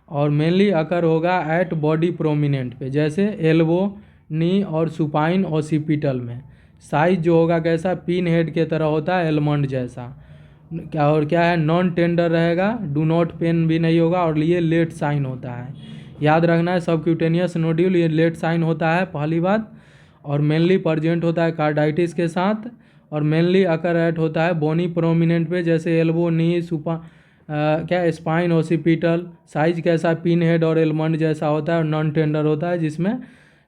और मेनली अकर होगा एट बॉडी प्रोमिनेंट पे, जैसे एल्बो, नी और सुपाइन ऑसिपिटल में। साइज जो होगा कैसा, पिन हेड के तरह होता है, एलमंड जैसा। क्या और क्या है नॉन टेंडर रहेगा, डू नॉट पेन भी नहीं होगा, और ये लेट साइन होता है। याद रखना है सबक्यूटेनियस नोड्यूल ये लेट साइन होता है पहली बात, और मेनली प्रजेंट होता है कार्डाइटिस के साथ, और मेनली अकर एट होता है बोनी प्रोमिनेंट पे, जैसे एल्बो, नी, क्या स्पाइन ऑसिपिटल। साइज कैसा, पिन हेड और एलमंड जैसा होता है, और नॉन टेंडर होता है, जिसमें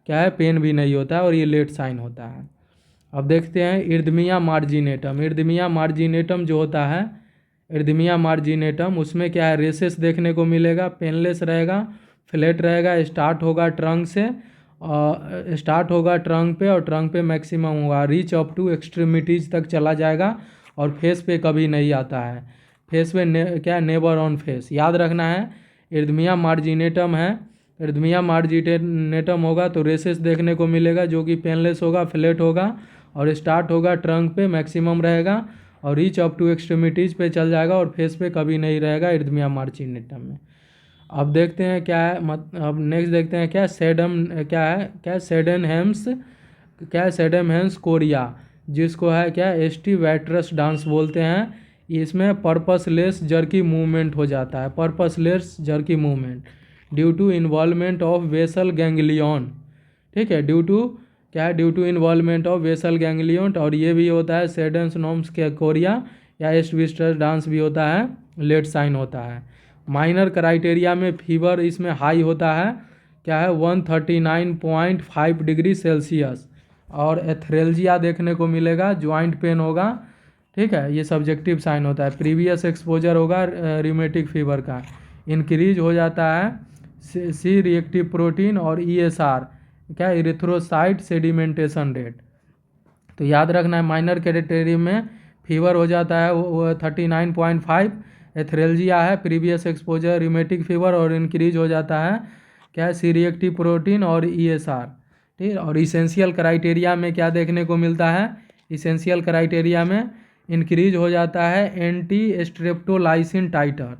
क्या है पेन भी नहीं होता है, और ये लेट साइन होता है। अब देखते हैं इर्दमिया मार्जिनेटम। इर्दमिया मार्जिनेटम जो होता है, इर्दमिया मार्जिनेटम उसमें क्या है रेसेस देखने को मिलेगा, पेनलेस रहेगा, फ्लैट रहेगा, स्टार्ट होगा ट्रंक पे, और ट्रंक पे मैक्सिमम होगा, रीच अप टू एक्सट्रीमिटीज़ तक चला जाएगा, और फेस पे कभी नहीं आता है। फेस पे क्या नेवर ऑन फेस। याद रखना है इर्दमिया मार्जिनेटम है इरिथमिया मार्जिनेटम होगा तो रेसेस देखने को मिलेगा, जो कि पेनलेस होगा, फ्लैट होगा और स्टार्ट होगा ट्रंक पे मैक्सिमम रहेगा और रीच अप टू एक्सट्रीमिटीज़ पे चल जाएगा और फेस पे कभी नहीं रहेगा इरिथमिया मार्जिनेटम में। अब देखते हैं क्या है, अब नेक्स्ट देखते हैं क्या सेडेनहेम्स कोरिया, जिसको है क्या एस्टी वैट्रस डांस बोलते हैं। इसमें पर्पसलेस जर्की मूवमेंट हो जाता है, purposeless jerky movement due to involvement of basal ganglion. ठीक है, due to involvement of basal ganglion. और ये भी होता है सेडेनहेम्स के कोरिया या एस्ट विस्टर्स डांस भी होता है, लेट साइन होता है। माइनर क्राइटेरिया में फीवर इसमें हाई होता है, क्या है 139.5 डिग्री सेल्सियस। और एथरेल्जिया देखने को मिलेगा, ज्वाइंट पेन होगा। ठीक है, ये सब्जेक्टिव साइन होता है। प्रीवियस एक्सपोजर होगा रिमेटिक फीवर का। इंक्रीज हो जाता है सी रिएक्टिव प्रोटीन और ESR, क्या इरिथ्रोसाइट सेडिमेंटेशन रेट। तो याद रखना है माइनर क्राइटेरिया में फीवर हो जाता है वो 39.5, एथरेल्जिया है, प्रीवियस एक्सपोजर रिमेटिक फीवर और इंक्रीज हो जाता है क्या सी रिएक्टिव प्रोटीन और ESR। ठीक है, और इसेंशियल क्राइटेरिया में क्या देखने को मिलता है, इसेंशियल क्राइटेरिया में इंक्रीज हो जाता है एंटी स्ट्रेप्टोलाइसिन टाइटर।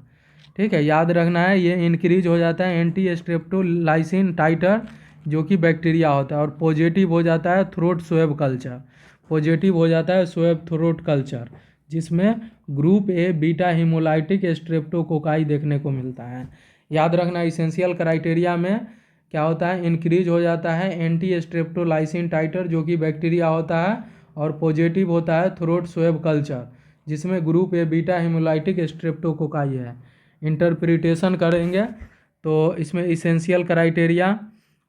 ठीक है, याद रखना है ये इंक्रीज हो जाता है एंटी स्ट्रेप्टोलाइसिन टाइटर, जो कि बैक्टीरिया होता है। और पॉजिटिव हो जाता है थ्रोट स्वैब कल्चर, पॉजिटिव हो जाता है स्वैब थ्रोट कल्चर, जिसमें group A beta haemolytic streptococci देखने को मिलता है। याद रखना इसेंशियल क्राइटेरिया में क्या होता है, इंक्रीज हो जाता है एंटी स्ट्रेप्टोलाइसिन टाइटर, जो कि बैक्टीरिया होता है। और पॉजिटिव होता है थ्रोट स्वैब कल्चर, जिसमें group A beta haemolytic streptococci है। इंटरप्रिटेशन करेंगे तो इसमें इसेंशियल क्राइटेरिया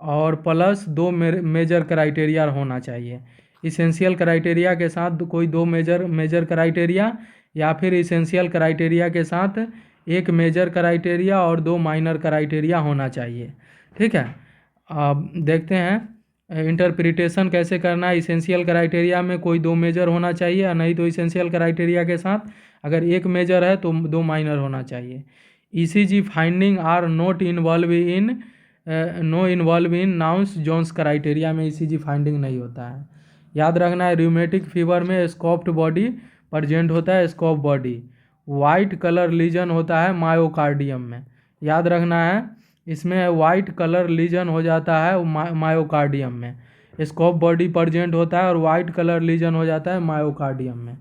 और प्लस 2 मेजर क्राइटेरिया होना चाहिए। इसेंशियल क्राइटेरिया के साथ कोई 2 मेजर क्राइटेरिया, या फिर इसेंशियल क्राइटेरिया के साथ 1 मेजर क्राइटेरिया और 2 माइनर क्राइटेरिया होना चाहिए। ठीक है, अब देखते हैं इंटरप्रिटेशन कैसे करना है। इसेंशियल क्राइटेरिया में कोई 2 मेजर होना चाहिए, या नहीं तो इसेंशियल क्राइटेरिया के साथ अगर 1 मेजर है तो 2 माइनर होना चाहिए। ECG finding are not involve in nouns Jones criteria में ECG फाइंडिंग नहीं होता है। याद रखना है रूमेटिक फीवर में स्कॉप्ड बॉडी प्रजेंट होता है, स्कॉप बॉडी। वाइट कलर लीजन होता है मायोकार्डियम में, याद रखना है इसमें वाइट कलर लीजन हो जाता है मायोकार्डियम में। स्कॉप बॉडी प्रजेंट होता है और वाइट कलर लीजन हो जाता है मायोकार्डियम में।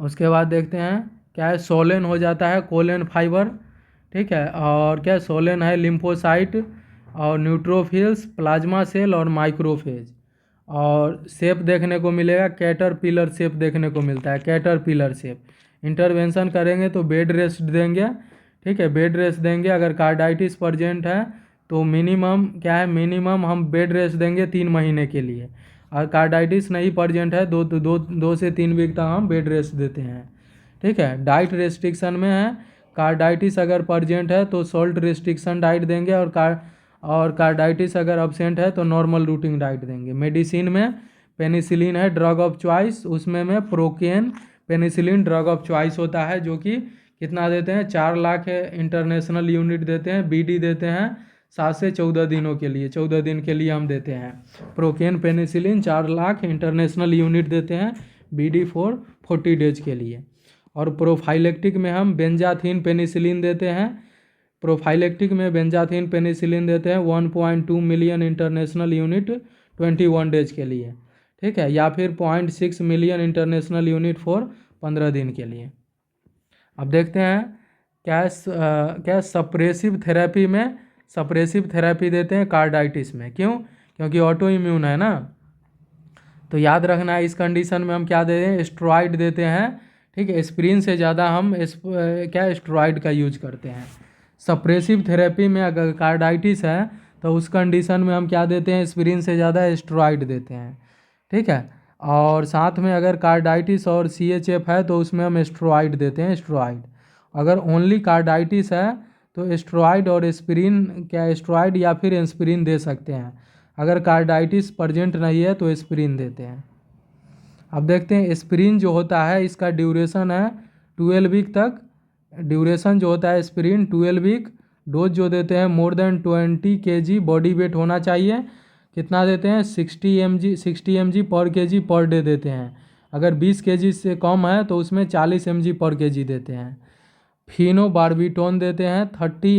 उसके बाद देखते हैं क्या है, सोलेन हो जाता है कोलेन फाइबर। ठीक है, और क्या सोलेन है लिम्फोसाइट और न्यूट्रोफिल्स, प्लाज्मा सेल और माइक्रोफेज। और शेप देखने को मिलेगा कैटरपिलर शेप देखने को मिलता है, कैटरपिलर शेप। इंटरवेंशन करेंगे तो बेड रेस्ट देंगे। ठीक है, बेड रेस्ट देंगे। अगर कार्डाइटिस प्रेजेंट है तो मिनिमम क्या है, मिनिमम हम बेड रेस्ट देंगे 3 महीने के लिए। और कार्डाइटिस नहीं प्रेजेंट है 2 से 3 वीक तक हम बेड रेस्ट देते हैं। ठीक है, डाइट रेस्ट्रिक्शन में है, कार्डाइटिस अगर प्रेजेंट है तो सॉल्ट रेस्ट्रिक्शन डाइट देंगे, और कार्डाइटिस अगर अब्सेंट है तो नॉर्मल रूटीन डाइट देंगे। मेडिसिन में पेनिसिलिन है ड्रग ऑफ चॉइस, उसमें में procaine penicillin drug of choice होता है, जो कि कितना देते हैं 4 लाख इंटरनेशनल यूनिट देते हैं। BD देते हैं 7 से 14 दिनों के लिए, 14 दिन के लिए हम देते हैं। Procaine penicillin 4 lakh international unit देते हैं BD फॉर 40 डेज के लिए। और प्रोफाइलेक्टिक में हम बेंजाथीन पेनिसिलिन देते हैं, प्रोफाइलेक्टिक में बेंजाथीन पेनिसिलिन देते हैं 1.2 मिलियन इंटरनेशनल यूनिट 21 डेज के लिए। ठीक है, या फिर 0.6 मिलियन इंटरनेशनल यूनिट फॉर 15 दिन के लिए। अब देखते हैं क्या सप्रेसिव थेरेपी में, सप्रेसिव थेरेपी देते हैं कार्डाइटिस में। क्यों? क्योंकि ऑटो इम्यून है ना। तो याद रखना है इस कंडीशन में हम क्या देते हैं, स्टेरॉइड देते हैं। ठीक है, एस्पिरिन से ज़्यादा हम स्टेरॉइड का यूज करते हैं। सप्रेसिव थेरेपी में अगर कार्डाइटिस है तो उस कंडीशन में हम क्या देते हैं, एस्पिरिन से ज़्यादा स्टेरॉइड देते हैं। ठीक है, और साथ में अगर कार्डाइटिस और CHF है तो उसमें हम स्टेरॉइड देते हैं, स्टेरॉइड। अगर ओनली कार्डाइटिस है तो स्टेरॉइड और एस्पिरिन, क्या स्टेरॉइड या फिर एस्पिरिन दे सकते हैं। अगर कार्डाइटिस प्रेजेंट नहीं है तो एस्पिरिन देते हैं। अब देखते हैं एस्पिरिन जो होता है इसका ड्यूरेशन है 12 वीक तक। ड्यूरेशन जो होता है एस्पिरिन 12 वीक, डोज जो देते हैं more than 20 kg body weight होना चाहिए। कितना देते हैं 60 mg पर kg पर डे देते हैं। अगर 20 kg से कम है तो उसमें 40 mg पर kg देते हैं। फिनोबार्बिटोन देते हैं 30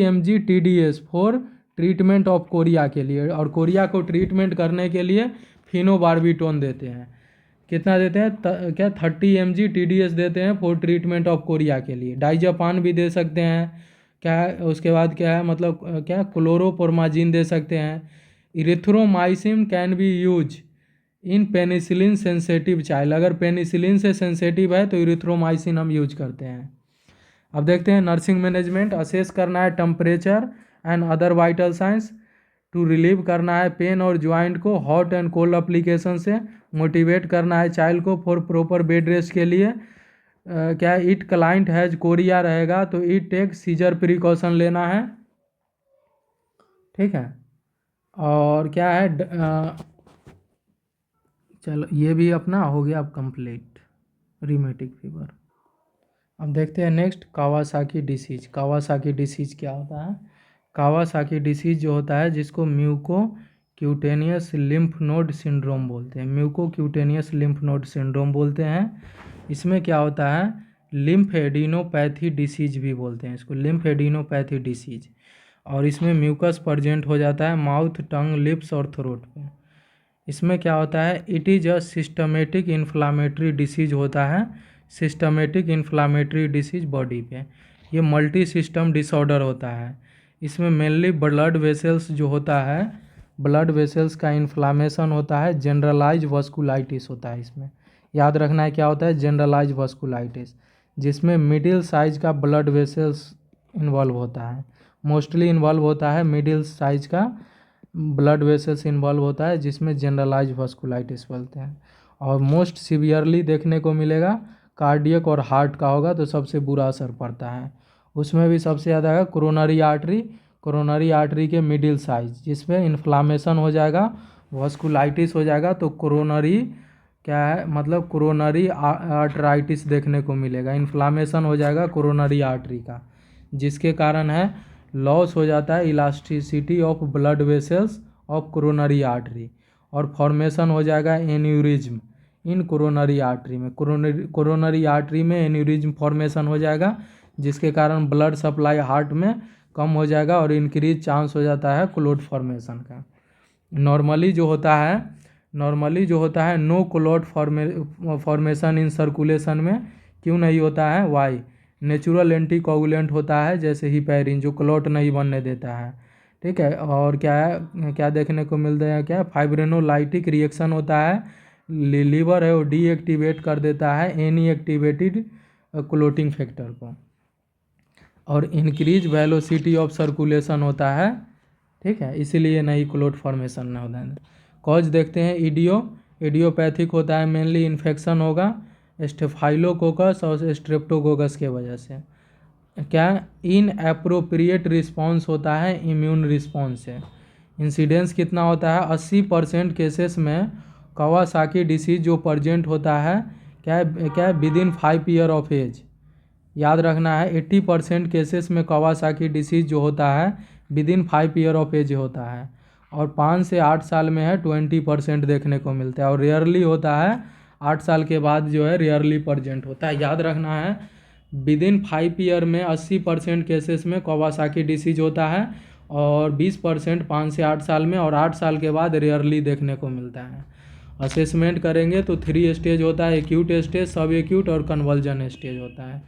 mg TDS for treatment of Korea के लिए, और कोरिया को ट्रीटमेंट करने के लिए फिनोबार्बिटोन देते हैं। कितना देते हैं क्या 30 mg TDS देते हैं फॉर ट्रीटमेंट ऑफ कोरिया के लिए। डाइजापान भी दे सकते हैं। क्या है उसके बाद क्या है मतलब क्या क्लोरोपोर्माजिन दे सकते हैं। Erythromycin can be use in penicillin sensitive child, अगर पेनिसिलिन से सेंसेटिव है तो इरिथ्रोमाइसिन हम यूज करते हैं। अब देखते हैं नर्सिंग मैनेजमेंट। असेस करना है temperature and other vital signs to relieve करना है पेन और ज्वाइंट को हॉट एंड कोल्ड अप्लीकेशन से। मोटिवेट करना है चाइल्ड को फॉर प्रॉपर बेड रेस्ट के लिए। क्या इट क्लाइंट हैज कोरिया रहेगा तो इट टेक सीजर प्रिकॉशन लेना है, ठीक है। और क्या है चलो ये भी अपना हो गया अब कंप्लीट रिमेटिक फीवर। अब देखते हैं next Kawasaki disease. Kawasaki disease क्या होता है। कावासाकी डिसीज जो होता है जिसको muco cutaneous lymph node syndrome बोलते हैं, muco cutaneous lymph node syndrome बोलते हैं। इसमें क्या होता है लिम्फ एडिनोपैथी डिसीज भी बोलते हैं इसको, लिम्फ एडिनोपैथी डिसीज। और इसमें म्यूकस प्रेजेंट हो जाता है माउथ, टंग, लिप्स और थ्रोट पे। इसमें क्या होता है it is a systematic inflammatory disease होता है, सिस्टमेटिक इन्फ्लामेटरी डिसीज बॉडी पे। ये मल्टी सिस्टम डिसऑर्डर होता है। इसमें मेनली ब्लड वेसल्स जो होता है, ब्लड वेसल्स का इन्फ्लामेशन होता है, जनरलाइज वस्कुलाइटिस होता है इसमें। याद रखना है क्या होता है जनरलाइज वस्कुलाइटिस, जिसमें मिडिल साइज का ब्लड वेसल्स इन्वॉल्व होता है, मोस्टली इन्वॉल्व होता है मिडिल साइज का ब्लड वेसल्स इन्वॉल्व होता है, जिसमें जनरलाइज वस्कुलाइटिस बोलते हैं। और मोस्ट सीवियरली देखने को मिलेगा कार्डियक और हार्ट का होगा तो सबसे बुरा असर पड़ता है। उसमें भी सबसे ज़्यादा है कोरोनरी आर्टरी, कोरोनरी आर्टरी के मिडिल साइज जिसमें इन्फ्लामेशन हो जाएगा, वस्कुलाइटिस हो जाएगा तो कोरोनरी क्या है मतलब कोरोनरी आर्टराइटिस देखने को मिलेगा, इन्फ्लामेशन हो जाएगा कोरोनरी आर्टरी का, जिसके कारण है लॉस हो जाता है elasticity of blood vessels of coronary artery, और फॉर्मेशन हो जाएगा एन्यूरिज्म इन कोरोनरी आर्टरी में, कोरोनरी आर्टरी में एन्यूरिज्म फॉर्मेशन हो जाएगा, जिसके कारण ब्लड सप्लाई हार्ट में कम हो जाएगा और इंक्रीज चांस हो जाता है क्लोट फॉर्मेशन का। नॉर्मली जो होता है no clot formation in circulation में, क्यों नहीं होता है वाई, नेचुरल एंटीकोगुलेंट होता है जैसे हिपैरिन जो क्लॉट नहीं बनने देता है, ठीक है। और क्या है क्या देखने को मिलता है क्या फाइब्रिनोलाइटिक रिएक्शन होता है, लीवर है वो डीएक्टिवेट कर देता है एनी एक्टिवेटेड क्लोटिंग फैक्टर को, और इंक्रीज वेलोसिटी ऑफ सर्कुलेशन होता है, ठीक है, इसीलिए नहीं क्लोट फॉर्मेशन ना होता है। कॉज देखते हैं इडियोपैथिक होता है, मेनली इन्फेक्शन होगा स्टेफाइलोकोकस और स्ट्रेप्टोकोकस के वजह से। क्या इन अप्रोप्रिएट रिस्पॉन्स होता है इम्यून रिस्पॉन्स से। इंसिडेंस कितना होता है 80% केसेस में कावासाकी डिसीज जो प्रेजेंट होता है क्या within 5 year of age. याद रखना है 80% केसेस में कावासाकी डिसीज जो होता है within 5 year of age होता है, और 5 से 8 साल में है 20% देखने को मिलता है, और रेयरली होता है 8 साल के बाद जो है रेयरली प्रेजेंट होता है। याद रखना है विद इन 5 ईयर में 80% केसेस में कावासाकी डिसीज होता है, और 20% 5 से 8 साल में, और 8 साल के बाद रेयरली देखने को मिलता है। असेसमेंट करेंगे तो 3 स्टेज होता है, एक्यूट स्टेज, सब एक्यूट और कन्वर्जन स्टेज होता है।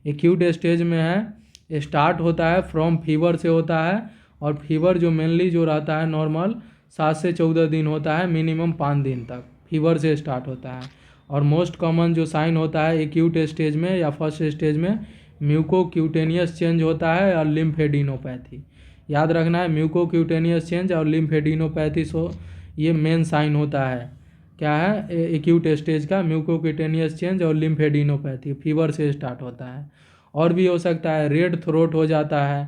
एक्यूट स्टेज में है स्टार्ट होता है फ्रॉम फीवर से होता है, और फीवर जो मेनली जो रहता है नॉर्मल 7 से 14 दिन होता है, मिनिमम 5 दिन तक फीवर से स्टार्ट होता है। और मोस्ट कॉमन जो साइन होता है एक्यूट स्टेज में या फर्स्ट स्टेज में म्यूको क्यूटेनियस चेंज होता है और लिम्फेडिनोपैथी। याद रखना है म्यूको क्यूटेनियस चेंज और लिम्फेडिनोपैथी ये मेन साइन होता है क्या है एक्यूट स्टेज का, म्यूको क्यूटेनियस चेंज और लिम्फेडिनोपैथी फीवर से स्टार्ट होता है। और भी हो सकता है रेड थ्रोट हो जाता है,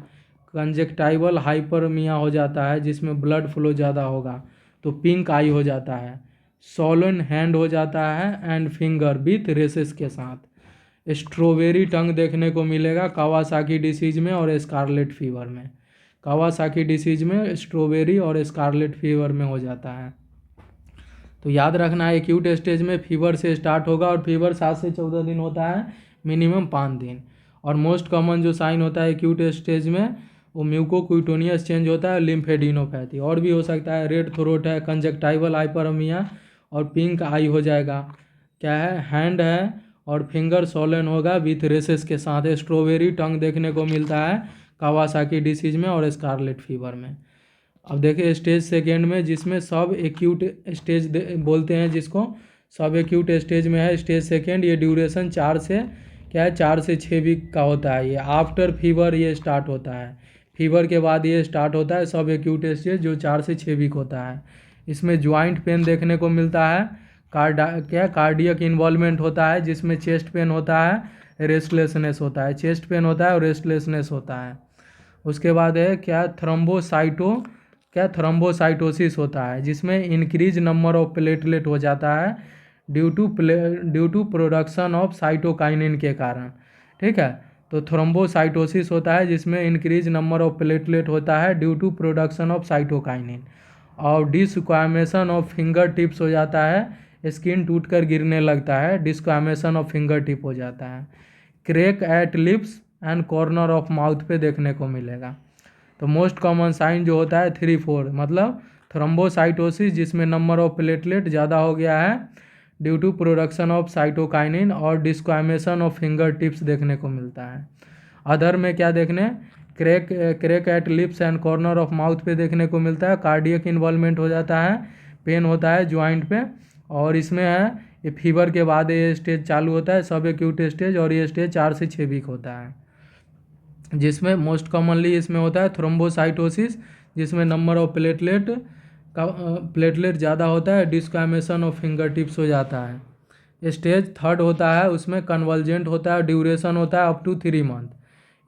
कंजेक्टाइवल हाइपरमिया हो जाता है जिसमें ब्लड फ्लो ज़्यादा होगा तो पिंक आई हो जाता है, सोलन हैंड हो जाता है एंड फिंगर विथ रेसेस के साथ। स्ट्रॉबेरी टंग देखने को मिलेगा कावासाकी डिसीज में और स्कारलेट फीवर में। कावासाकी डिसीज में स्ट्रॉबेरी और स्कारलेट फीवर में हो जाता है। तो याद रखना है एक्यूट स्टेज में फीवर से स्टार्ट होगा और फीवर 7 से 14 दिन होता है, मिनिमम 5 दिन। और मोस्ट कॉमन जो साइन होता है एक्यूट स्टेज में वो म्यूकोक्यूटोनियस चेंज होता है, लिम्फेडिनोपैथी। और भी हो सकता है, रेड थ्रोट है, कंजक्टाइवल हाइपरमिया और पिंक आई हो जाएगा। क्या है, हैंड है और फिंगर सोलन होगा विथ रेसेस के साथ। स्ट्रॉबेरी टंग देखने को मिलता है कावासाकी डिसीज में और स्कारलेट फीवर में। अब देखिए स्टेज सेकेंड में, जिसमें सब एक्यूट स्टेज बोलते हैं, जिसको सब एक्यूट स्टेज में है स्टेज सेकेंड। ये ड्यूरेशन 4 से 6 वीक का होता है। ये आफ्टर फीवर ये स्टार्ट होता है, फीवर के बाद ये स्टार्ट होता है सब एक्यूट स्टेज, जो 4 से 6 वीक होता है। इसमें ज्वाइंट पेन देखने को मिलता है, कार्डियक इन्वॉल्वमेंट होता है, जिसमें चेस्ट पेन होता है, रेस्टलेसनेस होता है, चेस्ट पेन होता है और रेस्टलेसनेस होता है। उसके बाद है थ्रोम्बोसाइटोसिस होता है, जिसमें इंक्रीज नंबर ऑफ प्लेटलेट हो जाता है due to production of cytokinin के कारण। ठीक है, तो थ्रोम्बोसाइटोसिस होता है जिसमें इंक्रीज नंबर ऑफ प्लेटलेट होता है due to production of cytokinin. और डिस्क्वामेशन ऑफ फिंगर टिप्स हो जाता है, स्किन टूटकर गिरने लगता है, डिस्क्वामेशन ऑफ फिंगर टिप हो जाता है। Crack at lips and corner of mouth पे देखने को मिलेगा। तो मोस्ट कॉमन साइन जो होता है 3-4, मतलब थ्रोम्बोसाइटोसिस जिसमें नंबर ऑफ प्लेटलेट ज़्यादा हो गया है due to production of cytokinin, और डिस्क्वामेशन ऑफ फिंगर टिप्स देखने को मिलता है। अदर में क्या देखने, crack at lips and corner of mouth पे देखने को मिलता है, कार्डियक इन्वॉल्वमेंट हो जाता है, पेन होता है ज्वाइंट पे। और इसमें है ये फीवर के बाद ये स्टेज चालू होता है सब एक्यूट स्टेज, और ये स्टेज 4 से 6 वीक होता है। जिसमें मोस्ट कॉमनली इसमें होता है थ्रोम्बोसाइटोसिस, जिसमें नंबर ऑफ प्लेटलेट ज़्यादा होता है, डिस्क्वामेशन ऑफ फिंगर टिप्स हो जाता है। स्टेज थर्ड होता है, उसमें कन्वर्जेंट होता है, ड्यूरेशन होता है अप टू 3 मंथ।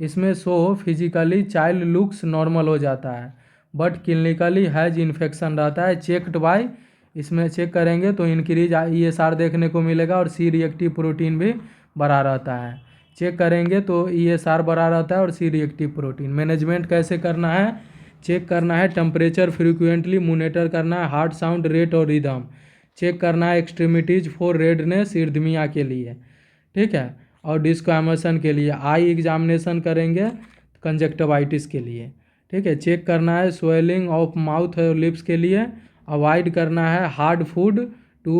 इसमें फिजिकली चाइल्ड लुक्स नॉर्मल हो जाता है, बट क्लिनिकली हैज इन्फेक्शन रहता है। चेक्ड बाय, इसमें चेक करेंगे तो इंक्रीज ESR देखने को मिलेगा और सी रिएक्टिव प्रोटीन भी बढ़ा रहता है। चेक करेंगे तो ESR बढ़ा रहता है और सी रिएक्टिव प्रोटीन। मैनेजमेंट कैसे करना है, चेक करना है टेम्परेचर फ्रिक्वेंटली मॉनिटर करना है, हार्ट साउंड रेट और रिदम चेक करना है, एक्सट्रीमिटीज फॉर रेडनेस इर्दमिया के लिए, ठीक है, और डिस्क्वामेशन के लिए। आई एग्जामिनेशन करेंगे कंजक्टिवाइटिस के लिए, ठीक है। चेक करना है स्वेलिंग ऑफ माउथ और लिप्स के लिए। अवॉइड करना है hard food to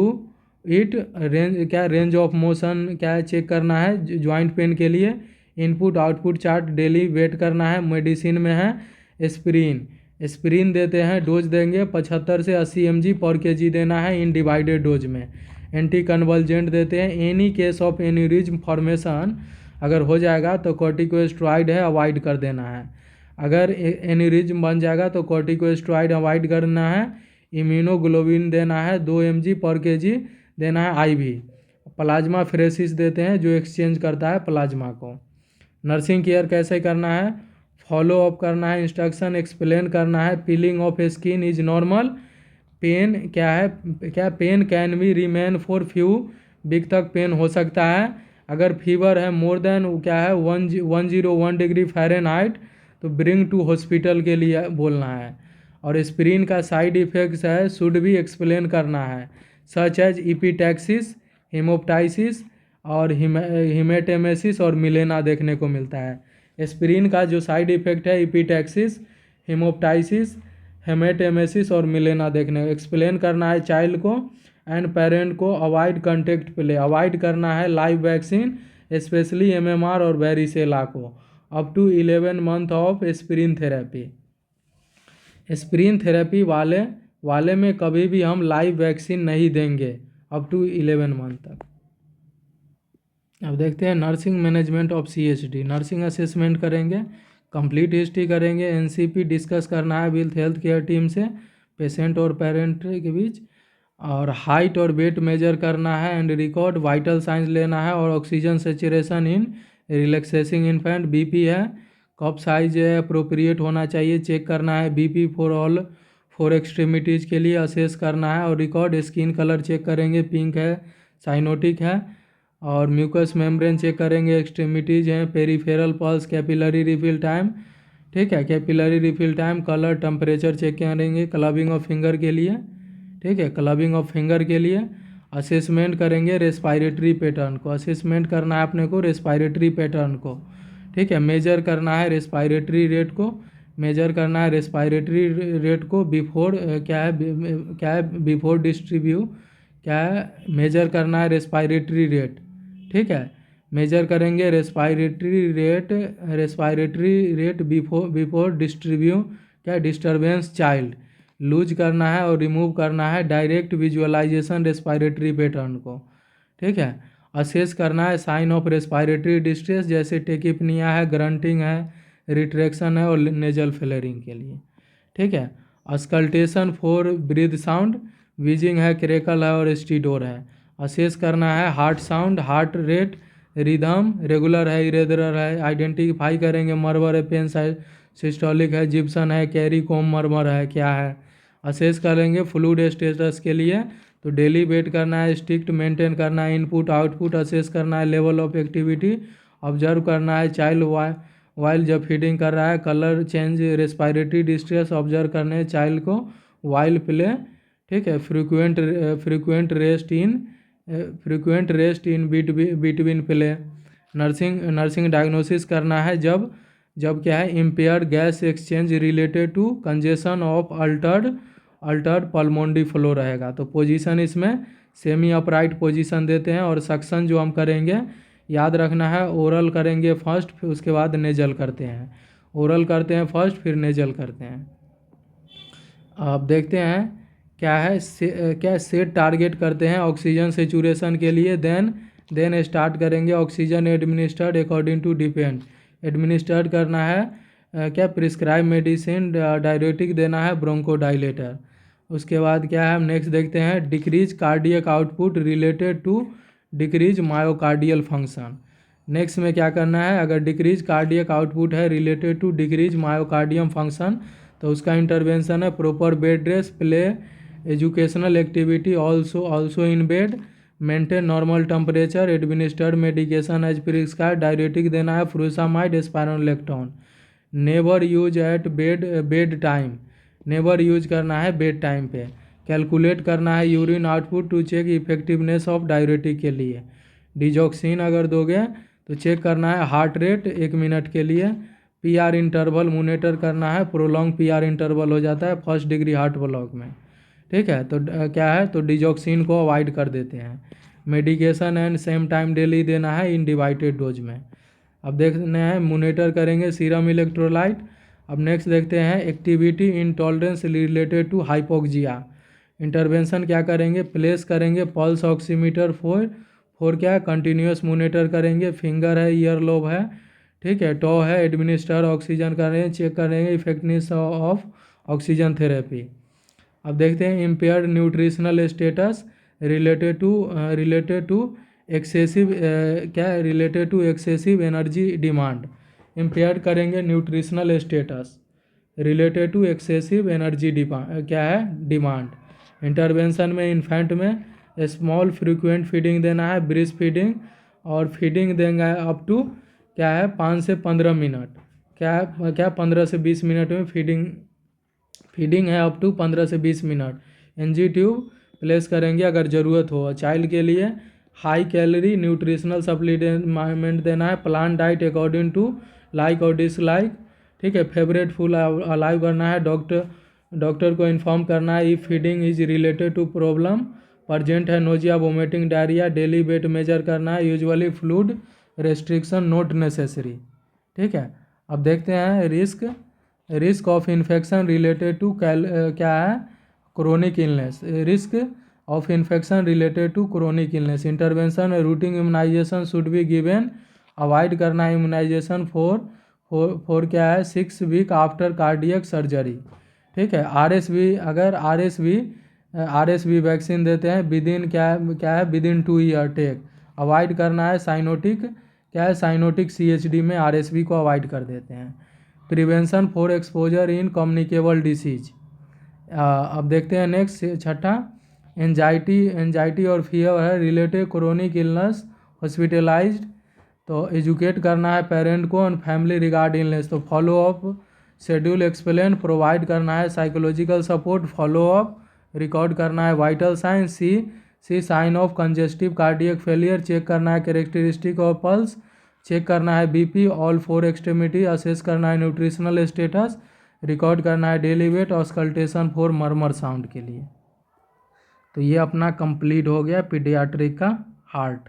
eat. Range of motion क्या है, चेक करना है ज्वाइंट पेन के लिए। Input output chart daily weight करना है। मेडिसिन में है एस्पिरिन देते हैं, डोज देंगे 75 से 80 mg पर kg देना है इन डिवाइडेड डोज में। एंटी कन्वल्जेंट देते हैं। Any case of aneurysm formation अगर हो जाएगा तो कॉर्टिकोस्टेरॉइड है अवॉइड कर देना है। अगर एन्यूरिज्म बन जाएगा तो कॉर्टिकोस्टेरॉइड अवॉइड करना है। इम्यूनोग्लोबिन देना है 2 mg पर kg देना है IV। प्लाज्मा फ्रेसिस देते हैं जो एक्सचेंज करता है प्लाज्मा को। नर्सिंग केयर कैसे करना है, फॉलो अप करना है, इंस्ट्रक्शन एक्सप्लेन करना है। Peeling of skin is normal. Pain क्या है, pain can be remain for few week तक पेन हो सकता है। अगर फीवर है मोर देन 101 डिग्री फ़ारेनहाइट तो ब्रिंग टू हॉस्पिटल के लिए बोलना है। और एस्पिरिन का साइड इफ़ेक्ट्स है शुड भी एक्सप्लेन करना है, सच एज इपीटैक्सिस, हेमोप्टाइसिस और हिमेटेमेसिस और मिलेना देखने को मिलता है। एस्पिरिन का जो साइड इफ़ेक्ट है इपीटैक्सिस, हेमोप्टाइसिस, हेमेटेमेसिस और मिलेना देखने को एक्सप्लेन करना है चाइल्ड को एंड पेरेंट को। अवॉइड कॉन्टेक्ट प्ले, अवॉइड करना है लाइव वैक्सीन स्पेशली MMR और वेरिसेला को। Up to 11 month of aspirin therapy. Aspirin therapy वाले में कभी भी हम लाइव वैक्सीन नहीं देंगे अप टू 11 मंथ तक। अब देखते हैं nursing management of CHD। Nursing assessment करेंगे, कंप्लीट हिस्ट्री करेंगे, NCP डिस्कस करना है विद हेल्थ केयर टीम से पेशेंट और पेरेंट के बीच, और हाइट और वेट मेजर करना है एंड रिकॉर्ड। वाइटल साइंस लेना है और ऑक्सीजन सेचुरेशन इन रिलैक्सेसिंग इन्फेंट। BP है, कप साइज अप्रोप्रिएट होना चाहिए, चेक करना है। BP फॉर ऑल 4 एक्सट्रीमिटीज़ के लिए असेस करना है और रिकॉर्ड। स्किन कलर चेक करेंगे, पिंक है, साइनोटिक है, और म्यूकस मेम्ब्रेन चेक करेंगे, एक्सट्रीमिटीज़ हैं, peripheral pulse, capillary refill time, ठीक है, capillary refill time, colour, temperature check करेंगे क्लबिंग ऑफ फिंगर के लिए, ठीक है, क्लबिंग ऑफ फिंगर के लिए। असेसमेंट करेंगे रेस्पायरेटरी पैटर्न को, असेसमेंट करना है अपने को रेस्पायरेटरी पैटर्न को, ठीक है। मेजर करना है रेस्पायरेटरी रेट को, मेजर करना है रेस्पायरेटरी रेट को बिफोर क्या है बिफोर डिस्ट्रीब्यू क्या है, मेजर करना है रेस्पायरेटरी रेट, ठीक है। मेजर करेंगे रेस्पायरेटरी रेट बिफोर डिस्ट्रीब्यू क्या डिस्टर्बेंस चाइल्ड। लूज करना है और रिमूव करना है डायरेक्ट विजुअलाइजेशन रेस्पायरेटरी पैटर्न को, ठीक है। असेस करना है साइन ऑफ रेस्पायरेटरी डिस्ट्रेस, जैसे टेकिपनिया है, ग्रंटिंग है, रिट्रैक्शन है और नेजल फ्लेयरिंग के लिए, ठीक है। Auscultation for breath sound, wheezing है, क्रेकल है और स्टीडोर है। असेस करना है heart sound, heart rate, rhythm regular है, इरेगुलर है, आइडेंटिफाई करेंगे मर्मर है, पेन सिस्टोलिक है, जिप्सन है, कैरी कोम मर्मर है, क्या है। असेस करेंगे फ्लूइड स्टेटस के लिए, तो डेली वेट करना है, स्ट्रिक्ट मेंटेन करना है, इनपुट आउटपुट असेस करना है, लेवल ऑफ एक्टिविटी ऑब्जर्व करना है, चाइल्ड वाइल जब फीडिंग कर रहा है, colour change, respiratory distress observe करने हैं चाइल्ड को वाइल प्ले, ठीक है। Frequent rest in between play. Nursing diagnosis करना है जब क्या है impaired gas exchange related to congestion of altered pulmonary flow रहेगा। तो पोजीशन इसमें सेमी अपराइट पोजीशन देते हैं, और सक्शन जो हम करेंगे याद रखना है, ओरल करेंगे फर्स्ट, फिर उसके बाद नेजल करते हैं, ओरल करते हैं फर्स्ट फिर नेजल करते हैं। अब देखते हैं क्या सेट टारगेट करते हैं ऑक्सीजन सेचुरेशन के लिए, देन स्टार्ट करेंगे oxygen administered according to depend. Administered करना है क्या प्रिस्क्राइब मेडिसिन, डायरेटिक देना है, ब्रोंकोडाइलेटर। उसके बाद क्या है हम नेक्स्ट देखते हैं decrease cardiac output related to decrease myocardial function. Next में क्या करना है, अगर डिक्रीज कार्डियक आउटपुट है related to decrease myocardium function, तो उसका इंटरवेंशन है proper bed rest, play, educational activity also in bed, maintain normal temperature, administered medication as prescribed, diuretic देना है frusemide, spironolactone. Never use at bed time, never use करना है बेड टाइम पे। कैलकुलेट करना है urine output to check effectiveness of diuretic के लिए। डिजॉक्सिन अगर दोगे तो चेक करना है हार्ट रेट 1 मिनट के लिए। पीआर इंटरवल मोनिटर करना है, प्रोलॉन्ग पीआर इंटरवल हो जाता है फर्स्ट डिग्री हार्ट ब्लॉक में, ठीक है। तो क्या है तो डिजॉक्सिन को अवॉइड कर देते हैं। Medication and same time daily देना है इन डिवाइडेड डोज में। अब देखना है मोनिटर करेंगे सीरम इलेक्ट्रोलाइट। अब नेक्स्ट देखते हैं activity intolerance related to hypoxia. Intervention क्या करेंगे, प्लेस करेंगे पल्स ऑक्सीमीटर फोर क्या है कंटिन्यूस मोनिटर करेंगे, फिंगर है, ईयर लोब है, ठीक है, टॉ है, एडमिनिस्टर ऑक्सीजन करेंगे, चेक करेंगे इफेक्टिवनेस ऑफ ऑक्सीजन थेरेपी। अब देखते हैं impaired nutritional status related to excessive related to excessive energy demand. Impaired करेंगे nutritional status related to excessive energy demand. Intervention में इन्फेंट में स्मॉल फ्रीक्वेंट फीडिंग देना है, ब्रीज फीडिंग, और फीडिंग देंगे अप टू 5 से 15 मिनट, 15 से 20 मिनट में फीडिंग है अप टू 15 से 20 मिनट। एनजी ट्यूब प्लेस करेंगे अगर ज़रूरत हो। चाइल्ड के लिए हाई कैलोरी न्यूट्रिशनल सप्लीमेंट देना है, plant diet according to like और डिसलाइक, ठीक है। फेवरेट फूड अलाइव करना है, डॉक्टर को इन्फॉर्म करना है if feeding is related to problem present है, nausea, vomiting, diarrhoea. Daily weight measure करना है, usually fluid restriction not necessary, ठीक है। अब देखते हैं risk of infection related to क्या है chronic illness, risk of infection related to chronic illness. Intervention routine immunization should be given, avoid करना है इम्यूनाइजेशन फॉर क्या है 6 वीक आफ्टर कार्डियक सर्जरी, ठीक है। अगर आरएसवी वैक्सीन देते हैं विदिन 2 ईयर टेक। अवॉइड करना है साइनोटिक CHD में आरएसवी को अवॉइड कर देते हैं। Prevention for exposure in communicable disease. अब देखते हैं नेक्स्ट छठा एंजाइटी और फियर है रिलेटेड क्रोनिक इलनेस हॉस्पिटलाइज्ड, तो एजुकेट करना है पेरेंट को एंड फैमिली रिगार्ड इलनेस, तो follow up, schedule explain, provide करना है psychological support, follow up, record करना है vital sign, see sign of congestive cardiac failure, check करना है कैरेक्टरिस्टिक ऑफ पल्स, चेक करना है BP, all four extremity, assess करना है न्यूट्रिशनल स्टेटस, रिकॉर्ड करना है daily wait, auscultation for murmur sound के लिए। तो ये अपना कंप्लीट हो गया पीडियाट्रिक का हार्ट।